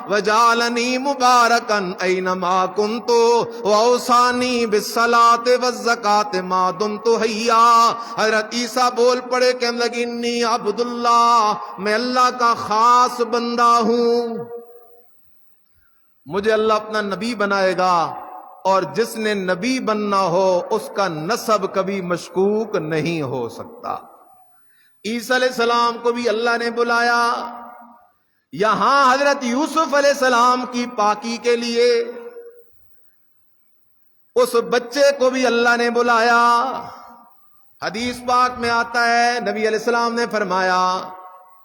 وجعلنی مبارکا اینما کنت واوصانی بالصلاۃ والزکاۃ ما دمت حیا. حضرت عیسیٰ بول پڑے کہنے لگے انی عبد اللہ، میں اللہ کا خاص بندہ ہوں، مجھے اللہ اپنا نبی بنائے گا، اور جس نے نبی بننا ہو اس کا نسب کبھی مشکوک نہیں ہو سکتا. عیسیٰ علیہ السلام کو بھی اللہ نے بلایا. یہاں حضرت یوسف علیہ السلام کی پاکی کے لیے اس بچے کو بھی اللہ نے بلایا. حدیث پاک میں آتا ہے نبی علیہ السلام نے فرمایا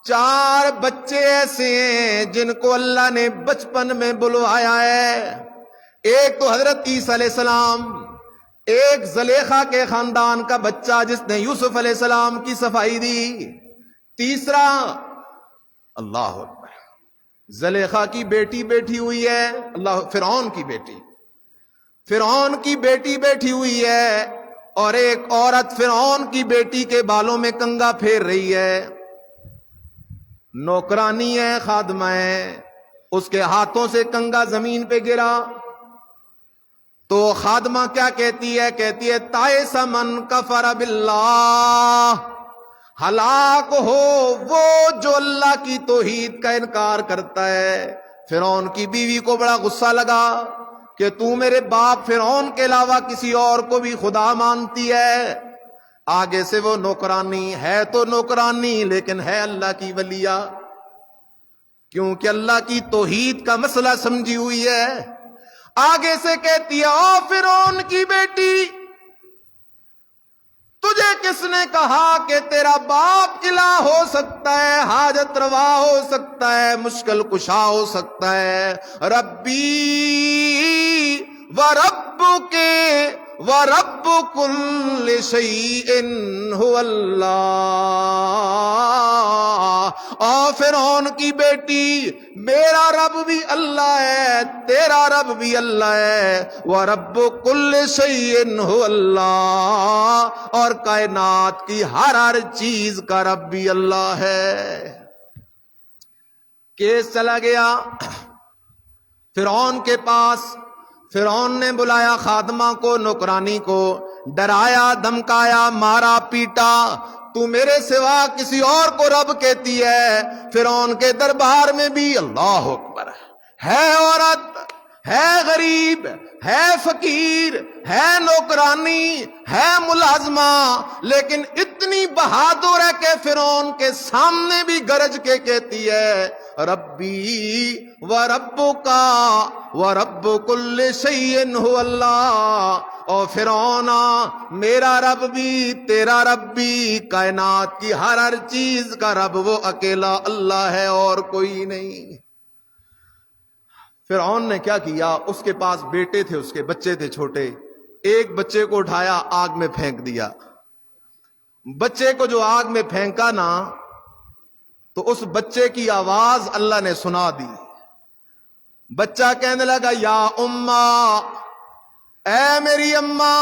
4 بچے ایسے ہیں جن کو اللہ نے بچپن میں بلوایا ہے. ایک تو حضرت عیسیٰ علیہ السلام، ایک زلیخا کے خاندان کا بچہ جس نے یوسف علیہ السلام کی صفائی دی، تیسرا اللہ اکبر زلیخا کی بیٹی بیٹھی ہوئی ہے، اللہ فرعون کی بیٹی، فرعون کی بیٹی بیٹھی ہوئی ہے، اور ایک عورت فرعون کی بیٹی کے بالوں میں کنگا پھیر رہی ہے. نوکرانی ہے، خادمہ ہے، اس کے ہاتھوں سے کنگا زمین پہ گرا تو خادمہ کیا کہتی ہے؟ کہتی ہے تائس من کفر باللہ، ہلاک ہو وہ جو اللہ کی توحید کا انکار کرتا ہے. فرعون کی بیوی کو بڑا غصہ لگا کہ تو میرے باپ فرعون کے علاوہ کسی اور کو بھی خدا مانتی ہے. آگے سے وہ نوکرانی ہے تو نوکرانی لیکن ہے اللہ کی ولیہ، کیونکہ اللہ کی توحید کا مسئلہ سمجھی ہوئی ہے. آگے سے کہتی ہے او فرعون کی بیٹی، تجھے کس نے کہا کہ تیرا باپ الہ ہو سکتا ہے، حاجت روا ہو سکتا ہے، مشکل کشا ہو سکتا ہے؟ ربی وربک ورب کل شیء هو اللہ اور فرعون کی بیٹی میرا رب بھی اللہ ہے، تیرا رب بھی اللہ ہے، وَرَبُّ كُلِّ شَيْءٍ هُوَ اللہ، اور کائنات کی ہر چیز کا رب بھی اللہ ہے۔ کیس چلا گیا فرعون کے پاس، فرعون نے بلایا خادمہ کو، نوکرانی کو، ڈرایا دھمکایا، مارا پیٹا، تو میرے سوا کسی اور کو رب کہتی ہے۔ فرعون کے دربار میں بھی اللہ اکبر ہے، عورت ہے، غریب ہے، فقیر ہے، نوکرانی ہے، ملازمہ، لیکن اتنی بہادر ہے کہ فرعون کے سامنے بھی گرج کے کہتی ہے ربی وربک ورب کل شیء هو اللہ، اور فرعون میرا رب بھی تیرا رب بھی، کائنات کی ہر چیز کا رب وہ اکیلا اللہ ہے اور کوئی نہیں۔ فرعون نے کیا کیا، اس کے پاس بیٹے تھے، اس کے بچے تھے چھوٹے، ایک بچے کو اٹھایا آگ میں پھینک دیا۔ بچے کو جو آگ میں پھینکا نا تو اس بچے کی آواز اللہ نے سنا دی۔ بچہ کہنے لگا یا اماں، اے میری اماں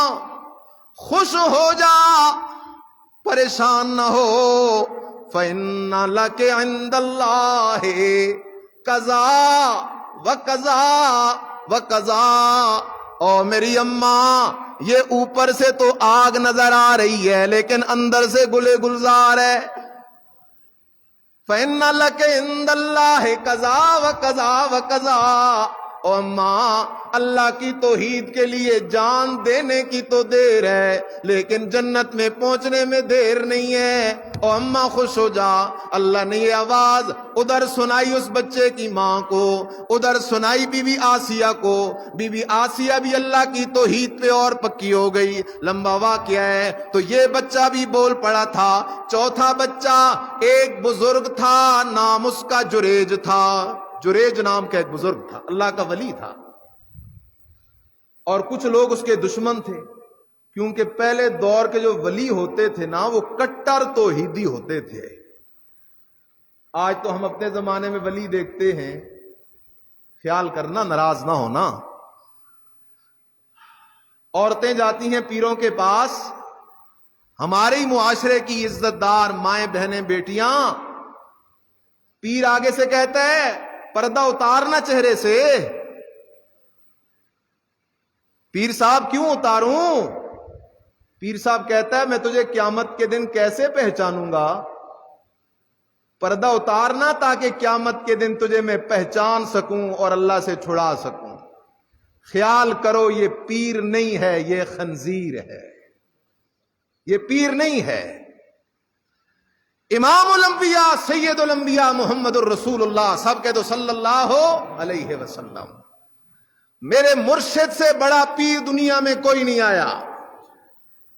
خوش ہو جا، پریشان نہ ہو، فَإِنَّ لَكَ عِندَ اللَّهِ قَضَاء وَقَضَاء وَقَضَاء، او میری اماں یہ اوپر سے تو آگ نظر آ رہی ہے لیکن اندر سے گلے گلزار ہے۔ فَإِنَّ لَكَ عِندَ اللَّهِ قَضَاء وَقَضَاء وَقَضَاء، او اماں اللہ کی توحید کے لیے جان دینے کی تو دیر ہے لیکن جنت میں پہنچنے میں دیر نہیں ہے، او اماں خوش ہو جا۔ اللہ نے یہ آواز ادھر سنائی اس بچے کی ماں کو، ادھر سنائی بی بی آسیہ کو، بی بی آسیہ بھی اللہ کی توحید پہ اور پکی ہو گئی۔ لمبا واقعہ ہے، تو یہ بچہ بھی بول پڑا تھا۔ چوتھا بچہ ایک بزرگ تھا، نام اس کا جریج تھا، جریج نام کا ایک بزرگ تھا، اللہ کا ولی تھا، اور کچھ لوگ اس کے دشمن تھے، کیونکہ پہلے دور کے جو ولی ہوتے تھے نا وہ کٹر توحیدی ہوتے تھے۔ آج تو ہم اپنے زمانے میں ولی دیکھتے ہیں، خیال کرنا ناراض نہ ہونا، عورتیں جاتی ہیں پیروں کے پاس، ہمارے ہی معاشرے کی عزت دار مائیں بہنیں بیٹیاں، پیر آگے سے کہتا ہے پردہ اتارنا چہرے سے۔ پیر صاحب کیوں اتاروں؟ پیر صاحب کہتا ہے میں تجھے قیامت کے دن کیسے پہچانوں گا؟ پردہ اتارنا تاکہ قیامت کے دن تجھے میں پہچان سکوں اور اللہ سے چھڑا سکوں۔ خیال کرو یہ پیر نہیں ہے، یہ خنزیر ہے، یہ پیر نہیں ہے۔ امام الانبیاء سید الانبیاء محمد الرسول اللہ، سب کہہ دو صلی اللہ علیہ وسلم۔ میرے مرشد سے بڑا پیر دنیا میں کوئی نہیں آیا۔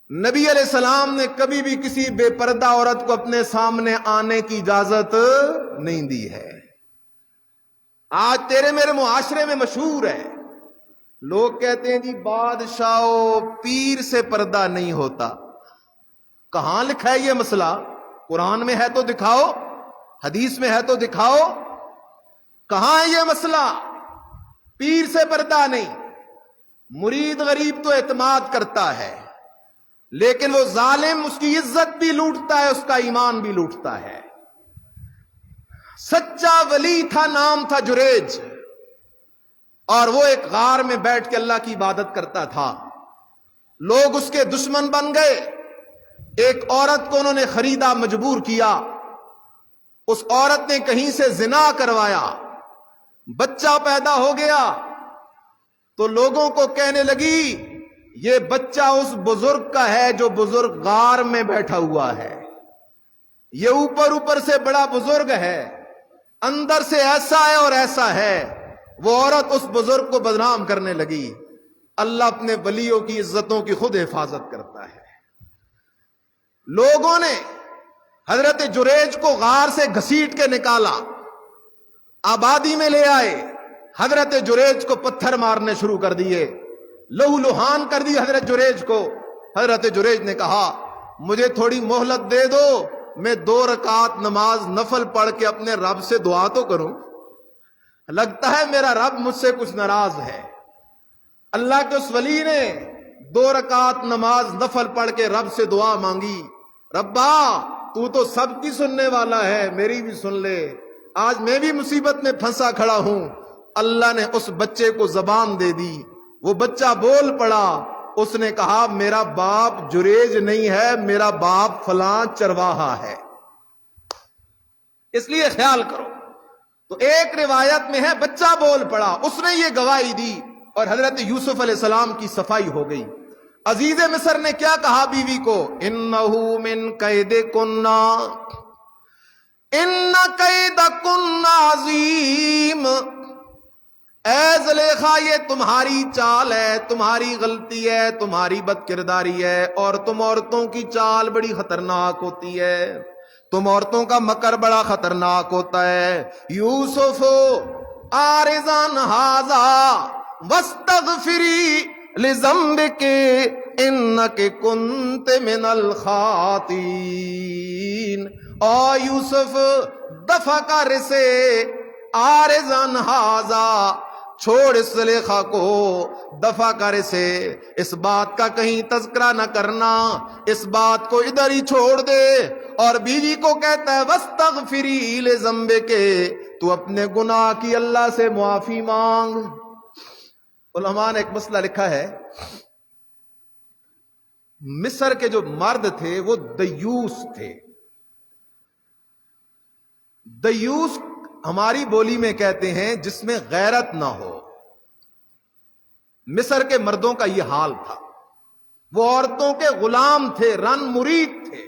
نبی علیہ السلام نے کبھی بھی کسی بے پردہ عورت کو اپنے سامنے آنے کی اجازت نہیں دی ہے۔ آج تیرے میرے معاشرے میں مشہور ہے، لوگ کہتے ہیں جی بادشاہو پیر سے پردہ نہیں ہوتا۔ کہاں لکھا ہے یہ مسئلہ؟ قرآن میں ہے تو دکھاؤ، حدیث میں ہے تو دکھاؤ، کہاں ہے یہ مسئلہ؟ پیر سے پردہ نہیں۔ مرید غریب تو اعتماد کرتا ہے لیکن وہ ظالم اس کی عزت بھی لوٹتا ہے، اس کا ایمان بھی لوٹتا ہے۔ سچا ولی تھا، نام تھا جریج، اور وہ ایک غار میں بیٹھ کے اللہ کی عبادت کرتا تھا۔ لوگ اس کے دشمن بن گئے، ایک عورت کو انہوں نے خریدا، مجبور کیا، اس عورت نے کہیں سے زنا کروایا، بچہ پیدا ہو گیا تو لوگوں کو کہنے لگی یہ بچہ اس بزرگ کا ہے جو بزرگ غار میں بیٹھا ہوا ہے، یہ اوپر اوپر سے بڑا بزرگ ہے، اندر سے ایسا ہے اور ایسا ہے۔ وہ عورت اس بزرگ کو بدنام کرنے لگی۔ اللہ اپنے ولیوں کی عزتوں کی خود حفاظت کرتا ہے۔ لوگوں نے حضرت جریج کو غار سے گھسیٹ کے نکالا، آبادی میں لے آئے، حضرت جریج کو پتھر مارنے شروع کر دیے، لہو لہان کر دی حضرت جریج کو۔ حضرت جریج نے کہا مجھے تھوڑی مہلت دے دو، میں 2 رکعت نماز نفل پڑھ کے اپنے رب سے دعا تو کروں، لگتا ہے میرا رب مجھ سے کچھ ناراض ہے۔ اللہ کے اس ولی نے 2 رکعت نماز نفل پڑھ کے رب سے دعا مانگی، ربا تو تو سب کی سننے والا ہے، میری بھی سن لے، آج میں بھی مصیبت میں پھنسا کھڑا ہوں۔ اللہ نے اس بچے کو زبان دے دی، وہ بچہ بول پڑا، اس نے کہا میرا باپ جریج نہیں ہے، میرا باپ فلاں چرواہا ہے۔ اس لیے خیال کرو۔ تو ایک روایت میں ہے بچہ بول پڑا، اس نے یہ گواہی دی اور حضرت یوسف علیہ السلام کی صفائی ہو گئی۔ عزیز مصر نے کیا کہا بیوی کو؟ انہو من قیدکن، ان قیدکن عظیم، اے زلیخا یہ تمہاری چال ہے، تمہاری غلطی ہے، تمہاری بد کرداری ہے، اور تم عورتوں کی چال بڑی خطرناک ہوتی ہے، تم عورتوں کا مکر بڑا خطرناک ہوتا ہے۔ یوسف آرزان ہاذا واستغفری لذنبک انک کنت من الخاطئین، او یوسف دفع کر اسے، آرزان ہاذا چھوڑ اس زلیخا کو، دفع کر اسے، اس بات کا کہیں تذکرہ نہ کرنا، اس بات کو ادھر ہی چھوڑ دے۔ اور بیوی کو کہتا ہے وَاسْتَغْفِرِي لِذَنبِكِ، تو اپنے گناہ کی اللہ سے معافی مانگ۔ علماء نے ایک مسئلہ لکھا ہے، مصر کے جو مرد تھے وہ دیوس تھے۔ دیوس ہماری بولی میں کہتے ہیں جس میں غیرت نہ ہو۔ مصر کے مردوں کا یہ حال تھا، وہ عورتوں کے غلام تھے، رن مرید تھے۔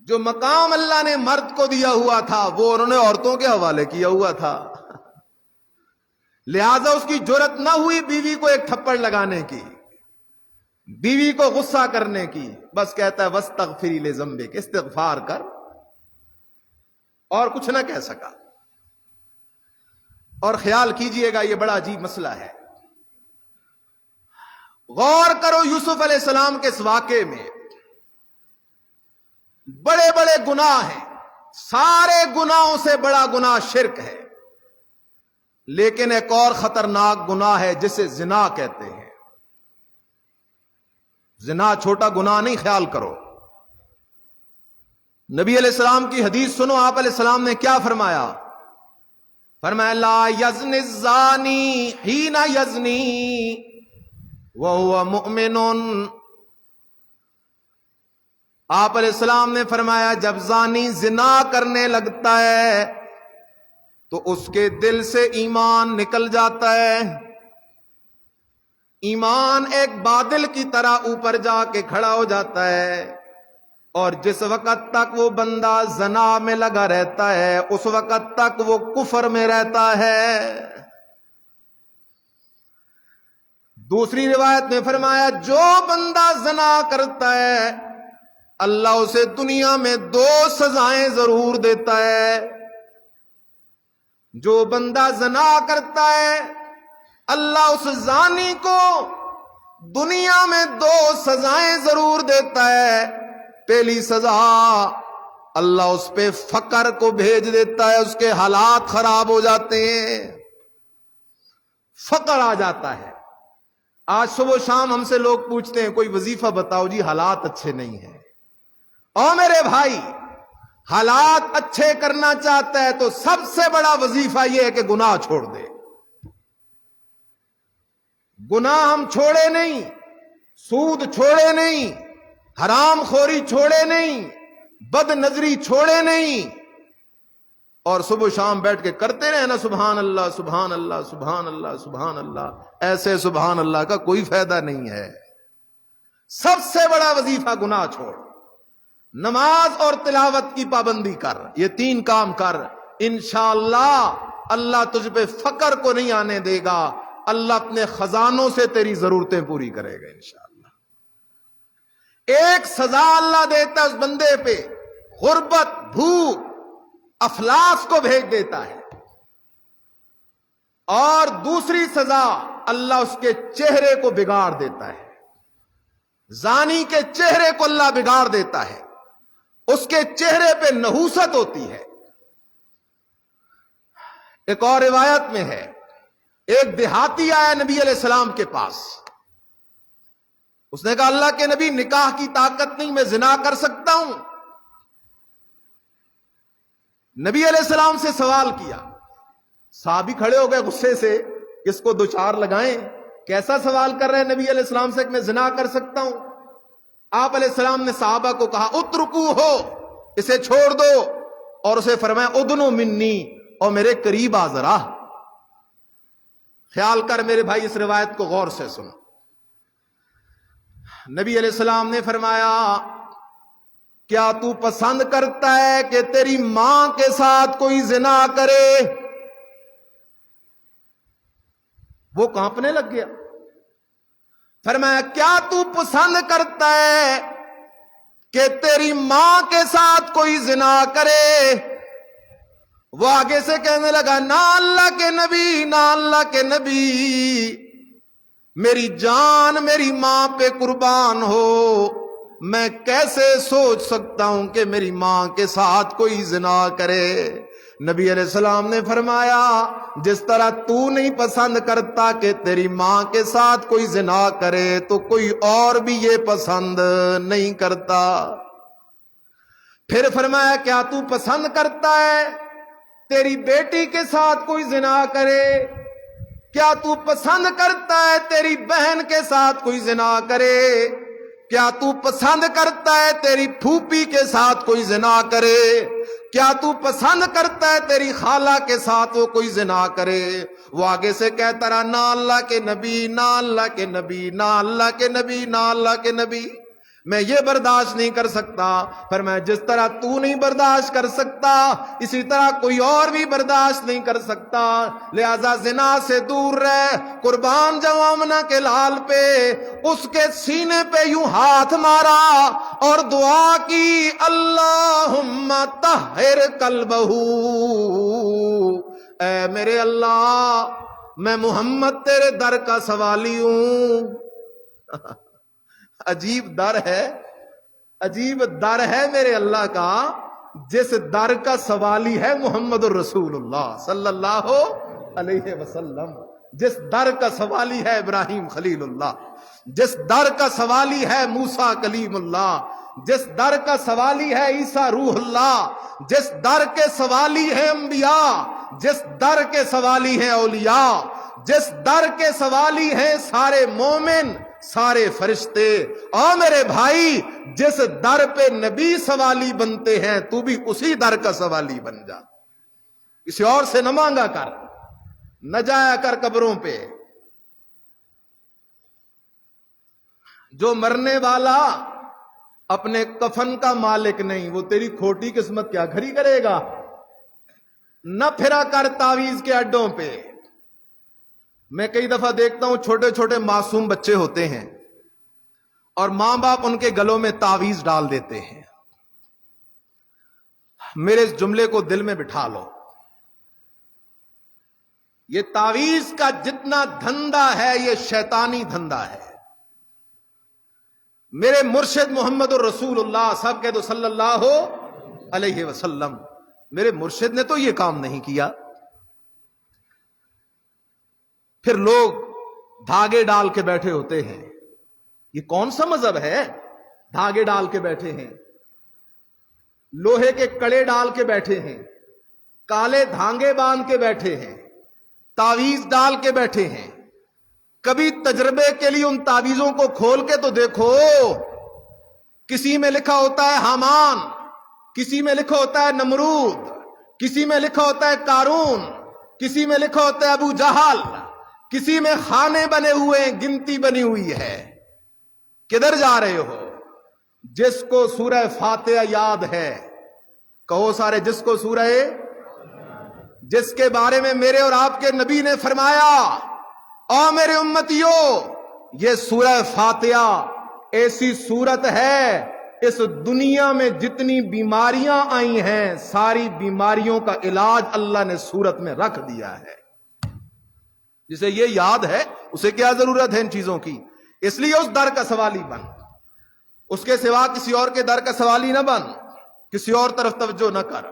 جو مقام اللہ نے مرد کو دیا ہوا تھا وہ انہوں نے عورتوں کے حوالے کیا ہوا تھا، لہذا اس کی جرت نہ ہوئی بیوی کو ایک تھپڑ لگانے کی، بیوی کو غصہ کرنے کی، بس کہتا ہے وَاسْتَغْفِرِي لِذَنبِكِ، استغفار کر، اور کچھ نہ کہہ سکا۔ اور خیال کیجئے گا یہ بڑا عجیب مسئلہ ہے، غور کرو یوسف علیہ السلام کے اس واقعے میں بڑے بڑے گناہ ہیں، سارے گناہوں سے بڑا گناہ شرک ہے، لیکن ایک اور خطرناک گناہ ہے جسے زنا کہتے ہیں۔ زنا چھوٹا گناہ نہیں، خیال کرو۔ نبی علیہ السلام کی حدیث سنو، آپ علیہ السلام نے کیا فرمایا؟ فرمایا لا یزنی الزانی حین یزنی وہو مؤمن۔ آپ علیہ السلام نے فرمایا جب زانی زنا کرنے لگتا ہے تو اس کے دل سے ایمان نکل جاتا ہے، ایمان ایک بادل کی طرح اوپر جا کے کھڑا ہو جاتا ہے، اور جس وقت تک وہ بندہ زنا میں لگا رہتا ہے اس وقت تک وہ کفر میں رہتا ہے۔ دوسری روایت میں فرمایا جو بندہ زنا کرتا ہے اللہ اسے دنیا میں 2 سزائیں ضرور دیتا ہے۔ جو بندہ زنا کرتا ہے اللہ اس زانی کو دنیا میں 2 سزائیں ضرور دیتا ہے۔ پہلی سزا اللہ اس پہ فقر کو بھیج دیتا ہے، اس کے حالات خراب ہو جاتے ہیں، فقر آ جاتا ہے۔ آج صبح و شام ہم سے لوگ پوچھتے ہیں کوئی وظیفہ بتاؤ جی، حالات اچھے نہیں ہیں۔ او میرے بھائی، حالات اچھے کرنا چاہتا ہے تو سب سے بڑا وظیفہ یہ ہے کہ گناہ چھوڑ دے۔ گناہ ہم چھوڑے نہیں، سود چھوڑے نہیں، حرام خوری چھوڑے نہیں، بد نظری چھوڑے نہیں، اور صبح و شام بیٹھ کے کرتے رہے نا سبحان اللہ سبحان اللہ سبحان اللہ سبحان اللہ، ایسے سبحان اللہ کا کوئی فائدہ نہیں ہے۔ سب سے بڑا وظیفہ گناہ چھوڑ، نماز اور تلاوت کی پابندی کر، یہ 3 کام کر، انشاءاللہ اللہ تجھ پہ فقر کو نہیں آنے دے گا، اللہ اپنے خزانوں سے تیری ضرورتیں پوری کرے گا انشاءاللہ۔ ایک سزا اللہ دیتا ہے اس بندے پہ، غربت، بھوک، افلاس کو بھیج دیتا ہے، اور دوسری سزا اللہ اس کے چہرے کو بگاڑ دیتا ہے۔ زانی کے چہرے کو اللہ بگاڑ دیتا ہے، اس کے چہرے پہ نحوست ہوتی ہے۔ ایک اور روایت میں ہے، ایک دیہاتی آیا نبی علیہ السلام کے پاس، اس نے کہا اللہ کے نبی نکاح کی طاقت نہیں، میں زنا کر سکتا ہوں؟ نبی علیہ السلام سے سوال کیا، صحابی کھڑے ہو گئے غصے سے، اس کو دو چار لگائیں، کیسا سوال کر رہے ہیں نبی علیہ السلام سے کہ میں زنا کر سکتا ہوں؟ آپ علیہ السلام نے صحابہ کو کہا اترکو ہو، اسے چھوڑ دو، اور اسے فرمایا ادنو منی، اور میرے قریب آ ذرا۔ خیال کر میرے بھائی، اس روایت کو غور سے سنو۔ نبی علیہ السلام نے فرمایا کیا تو پسند کرتا ہے کہ تیری ماں کے ساتھ کوئی زنا کرے؟ وہ کانپنے لگ گیا۔ فرمایا کیا تو پسند کرتا ہے کہ تیری ماں کے ساتھ کوئی زنا کرے؟ وہ آگے سے کہنے لگا نا اللہ کے نبی، نا اللہ کے نبی، میری جان میری ماں پہ قربان ہو، میں کیسے سوچ سکتا ہوں کہ میری ماں کے ساتھ کوئی زنا کرے؟ نبی علیہ السلام نے فرمایا جس طرح تو نہیں پسند کرتا کہ تیری ماں کے ساتھ کوئی زنا کرے تو کوئی اور بھی یہ پسند نہیں کرتا۔ پھر فرمایا کیا تو پسند کرتا ہے تیری بیٹی کے ساتھ کوئی زنا کرے؟ کیا تو پسند کرتا ہے تیری بہن کے ساتھ کوئی زنا کرے؟ کیا تو پسند کرتا ہے تیری پھوپھی کے ساتھ کوئی زنا کرے؟ کیا تو پسند کرتا ہے تیری خالہ کے ساتھ وہ کوئی زنا کرے؟ وہ آگے سے کہتا رہا نا اللہ کے نبی، نا اللہ کے نبی، نا اللہ کے نبی، نا اللہ کے نبی، میں یہ برداشت نہیں کر سکتا۔ پھر میں جس طرح تو نہیں برداشت کر سکتا اسی طرح کوئی اور بھی برداشت نہیں کر سکتا، لہذا زنا سے دور رہ۔ قربان جوامنا کے لال پہ اس کے سینے پہ یوں ہاتھ مارا اور دعا کی اللہم طہر قلبہ، اے میرے اللہ میں محمد تیرے در کا سوالی ہوں۔ عجیب در ہے، عجیب در ہے میرے اللہ کا، جس در کا سوالی ہے محمد الرسول اللہ صلی اللہ علیہ وسلم، جس در کا سوالی ہے ابراہیم خلیل اللہ، جس در کا سوالی ہے موسیٰ کلیم اللہ، جس در کا سوالی ہے عیسیٰ روح اللہ، جس در کے سوالی ہے انبیاء، جس در کے سوالی ہیں اولیاء، جس در کے سوالی ہیں سارے مومن، سارے فرشتے۔ اور میرے بھائی جس در پہ نبی سوالی بنتے ہیں تو بھی اسی در کا سوالی بن جا، کسی اور سے نہ مانگا کر، نہ جایا کر قبروں پہ۔ جو مرنے والا اپنے کفن کا مالک نہیں، وہ تیری کھوٹی قسمت کیا کھڑی کرے گا؟ نہ پھرا کر تعویذ کے اڈوں پہ۔ میں کئی دفعہ دیکھتا ہوں چھوٹے چھوٹے معصوم بچے ہوتے ہیں اور ماں باپ ان کے گلوں میں تعویذ ڈال دیتے ہیں۔ میرے اس جملے کو دل میں بٹھا لو، یہ تعویذ کا جتنا دھندا ہے یہ شیطانی دھندا ہے۔ میرے مرشد محمد الرسول اللہ سب کہہ دو صلی اللہ علیہ وسلم، میرے مرشد نے تو یہ کام نہیں کیا۔ پھر لوگ دھاگے ڈال کے بیٹھے ہوتے ہیں، یہ کون سا مذہب ہے؟ دھاگے ڈال کے بیٹھے ہیں، لوہے کے کڑے ڈال کے بیٹھے ہیں، کالے دھانگے باندھ کے بیٹھے ہیں، تعویذ ڈال کے بیٹھے ہیں۔ کبھی تجربے کے لیے ان تعویذوں کو کھول کے تو دیکھو، کسی میں لکھا ہوتا ہے حامان، کسی میں لکھا ہوتا ہے نمرود، کسی میں لکھا ہوتا ہے قارون، کسی میں لکھا ہوتا ہے ابو جہل، کسی میں خانے بنے ہوئے ہیں، گنتی بنی ہوئی ہے۔ کدھر جا رہے ہو؟ جس کو سورہ فاتحہ یاد ہے کہو سارے، جس کو سورہ، جس کے بارے میں میرے اور آپ کے نبی نے فرمایا او میرے امتیو یہ سورہ فاتحہ ایسی سورت ہے اس دنیا میں جتنی بیماریاں آئی ہیں ساری بیماریوں کا علاج اللہ نے سورت میں رکھ دیا ہے۔ جسے یہ یاد ہے اسے کیا ضرورت ہے ان چیزوں کی؟ اس لیے اس در کا سوالی بن۔ اس کے سوا کسی اور کے در کا سوالی نہ بن، کسی اور طرف توجہ نہ کر۔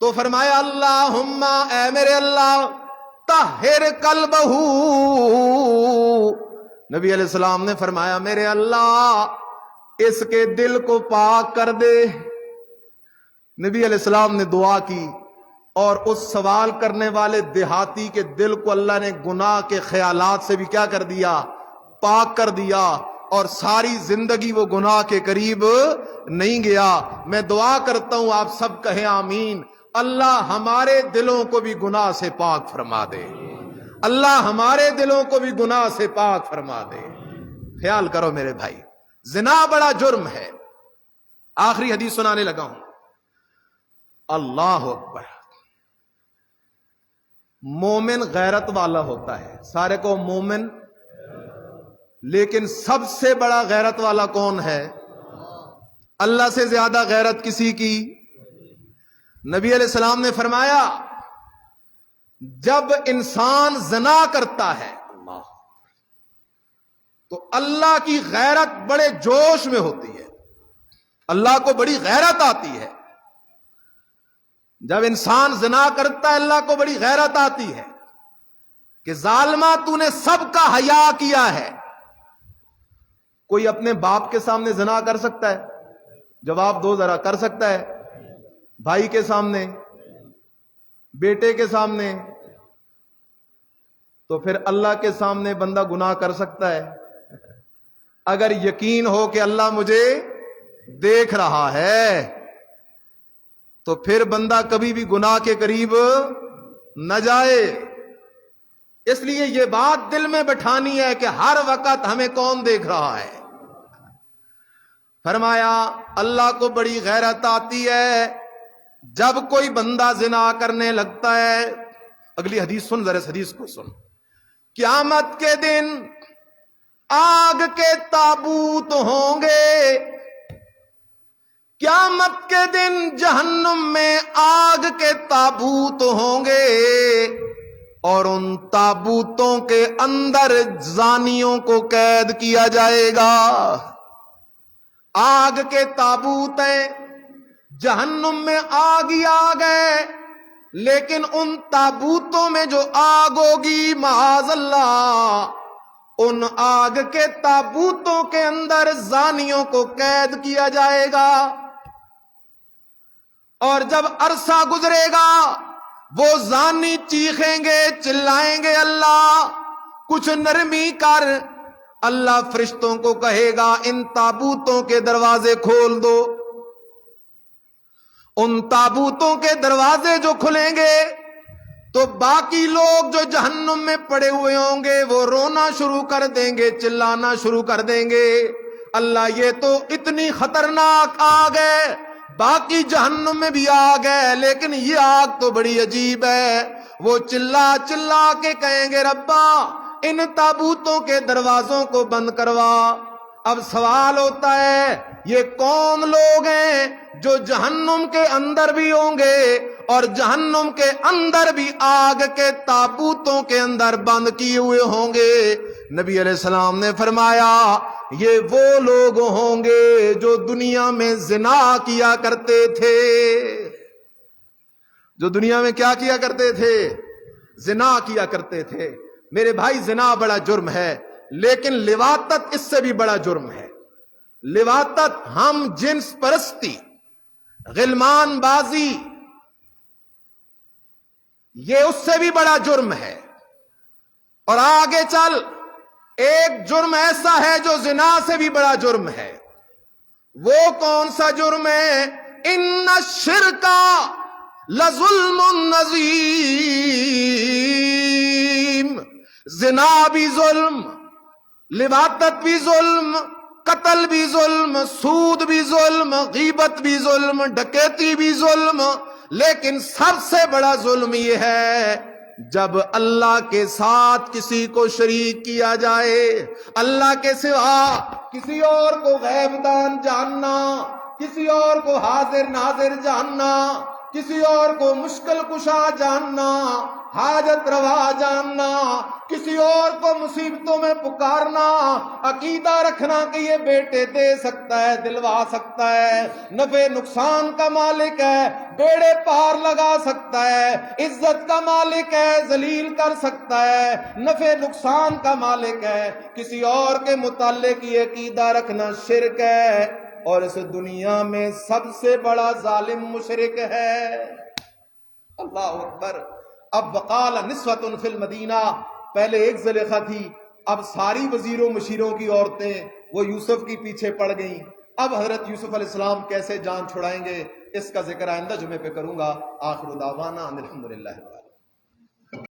تو فرمایا اللہم، اے میرے اللہ، طہر قلبہ، نبی علیہ السلام نے فرمایا میرے اللہ اس کے دل کو پاک کر دے۔ نبی علیہ السلام نے دعا کی اور اس سوال کرنے والے دیہاتی کے دل کو اللہ نے گناہ کے خیالات سے بھی کیا کر دیا؟ پاک کر دیا، اور ساری زندگی وہ گناہ کے قریب نہیں گیا۔ میں دعا کرتا ہوں آپ سب کہیں آمین، اللہ ہمارے دلوں کو بھی گناہ سے پاک فرما دے، اللہ ہمارے دلوں کو بھی گناہ سے پاک فرما دے۔ خیال کرو میرے بھائی، زنا بڑا جرم ہے۔ آخری حدیث سنانے لگا ہوں۔ اللہ اکبر، مومن غیرت والا ہوتا ہے، سارے کو مومن، لیکن سب سے بڑا غیرت والا کون ہے؟ اللہ سے زیادہ غیرت کسی کی؟ نبی علیہ السلام نے فرمایا جب انسان زنا کرتا ہے تو اللہ کی غیرت بڑے جوش میں ہوتی ہے، اللہ کو بڑی غیرت آتی ہے۔ جب انسان زنا کرتا ہے اللہ کو بڑی غیرت آتی ہے کہ ظالمہ تو نے سب کا حیا کیا ہے۔ کوئی اپنے باپ کے سامنے زنا کر سکتا ہے؟ جواب دو ذرا، کر سکتا ہے؟ بھائی کے سامنے، بیٹے کے سامنے، تو پھر اللہ کے سامنے بندہ گناہ کر سکتا ہے؟ اگر یقین ہو کہ اللہ مجھے دیکھ رہا ہے تو پھر بندہ کبھی بھی گناہ کے قریب نہ جائے۔ اس لیے یہ بات دل میں بٹھانی ہے کہ ہر وقت ہمیں کون دیکھ رہا ہے۔ فرمایا اللہ کو بڑی غیرت آتی ہے جب کوئی بندہ زنا کرنے لگتا ہے۔ اگلی حدیث سن، ذرا اس حدیث کو سن۔ قیامت کے دن آگ کے تابوت ہوں گے، قیامت کے دن جہنم میں آگ کے تابوت ہوں گے، اور ان تابوتوں کے اندر زانیوں کو قید کیا جائے گا۔ آگ کے تابوت ہیں، جہنم میں آگ ہی آگ ہے، لیکن ان تابوتوں میں جو آگ ہوگی معاذ اللہ، ان آگ کے تابوتوں کے اندر زانیوں کو قید کیا جائے گا۔ اور جب عرصہ گزرے گا وہ زانی چیخیں گے، چلائیں گے اللہ کچھ نرمی کر۔ اللہ فرشتوں کو کہے گا ان تابوتوں کے دروازے کھول دو۔ ان تابوتوں کے دروازے جو کھلیں گے تو باقی لوگ جو جہنم میں پڑے ہوئے ہوں گے وہ رونا شروع کر دیں گے، چلانا شروع کر دیں گے، اللہ یہ تو اتنی خطرناک آگ ہے، باقی جہنم میں بھی آگ ہے لیکن یہ آگ تو بڑی عجیب ہے۔ وہ چلا چلا کے کہیں گے ربا ان تابوتوں کے دروازوں کو بند کروا۔ اب سوال ہوتا ہے یہ کون لوگ ہیں جو جہنم کے اندر بھی ہوں گے اور جہنم کے اندر بھی آگ کے تابوتوں کے اندر بند کیے ہوئے ہوں گے؟ نبی علیہ السلام نے فرمایا یہ وہ لوگ ہوں گے جو دنیا میں زنا کیا کرتے تھے۔ جو دنیا میں کیا کیا کرتے تھے؟ زنا کیا کرتے تھے۔ میرے بھائی زنا بڑا جرم ہے، لیکن لواطت اس سے بھی بڑا جرم ہے۔ لواطت، ہم جنس پرستی، غلمان بازی، یہ اس سے بھی بڑا جرم ہے۔ اور آگے چل، ایک جرم ایسا ہے جو زنا سے بھی بڑا جرم ہے۔ وہ کون سا جرم ہے؟ ان الشرک لظلم عظیم۔ زنا بھی ظلم، لواطت بھی ظلم، قتل بھی ظلم، سود بھی ظلم، غیبت بھی ظلم، ڈکیتی بھی ظلم، لیکن سب سے بڑا ظلم یہ ہے جب اللہ کے ساتھ کسی کو شریک کیا جائے۔ اللہ کے سوا کسی اور کو غیب دان جاننا، کسی اور کو حاضر ناظر جاننا، کسی اور کو مشکل کشا جاننا، حاجت روا جاننا، کسی اور کو مصیبتوں میں پکارنا، عقیدہ رکھنا کہ یہ بیٹے دے سکتا ہے، دلوا سکتا ہے، نفع نقصان کا مالک ہے، بیڑے پار لگا سکتا ہے، عزت کا مالک ہے، ذلیل کر سکتا ہے، نفع نقصان کا مالک ہے، کسی اور کے متعلق یہ عقیدہ رکھنا شرک ہے، اور اس دنیا میں سب سے بڑا ظالم مشرک ہے۔ اللہ اکبر۔ اب وقال نسوۃ فی المدینہ، پہلے ایک زلیخا تھی، اب ساری وزیروں مشیروں کی عورتیں وہ یوسف کی پیچھے پڑ گئیں۔ اب حضرت یوسف علیہ السلام کیسے جان چھڑائیں گے، اس کا ذکر آئندہ جمعے پہ کروں گا۔ آخر دعوانا ان الحمدللہ۔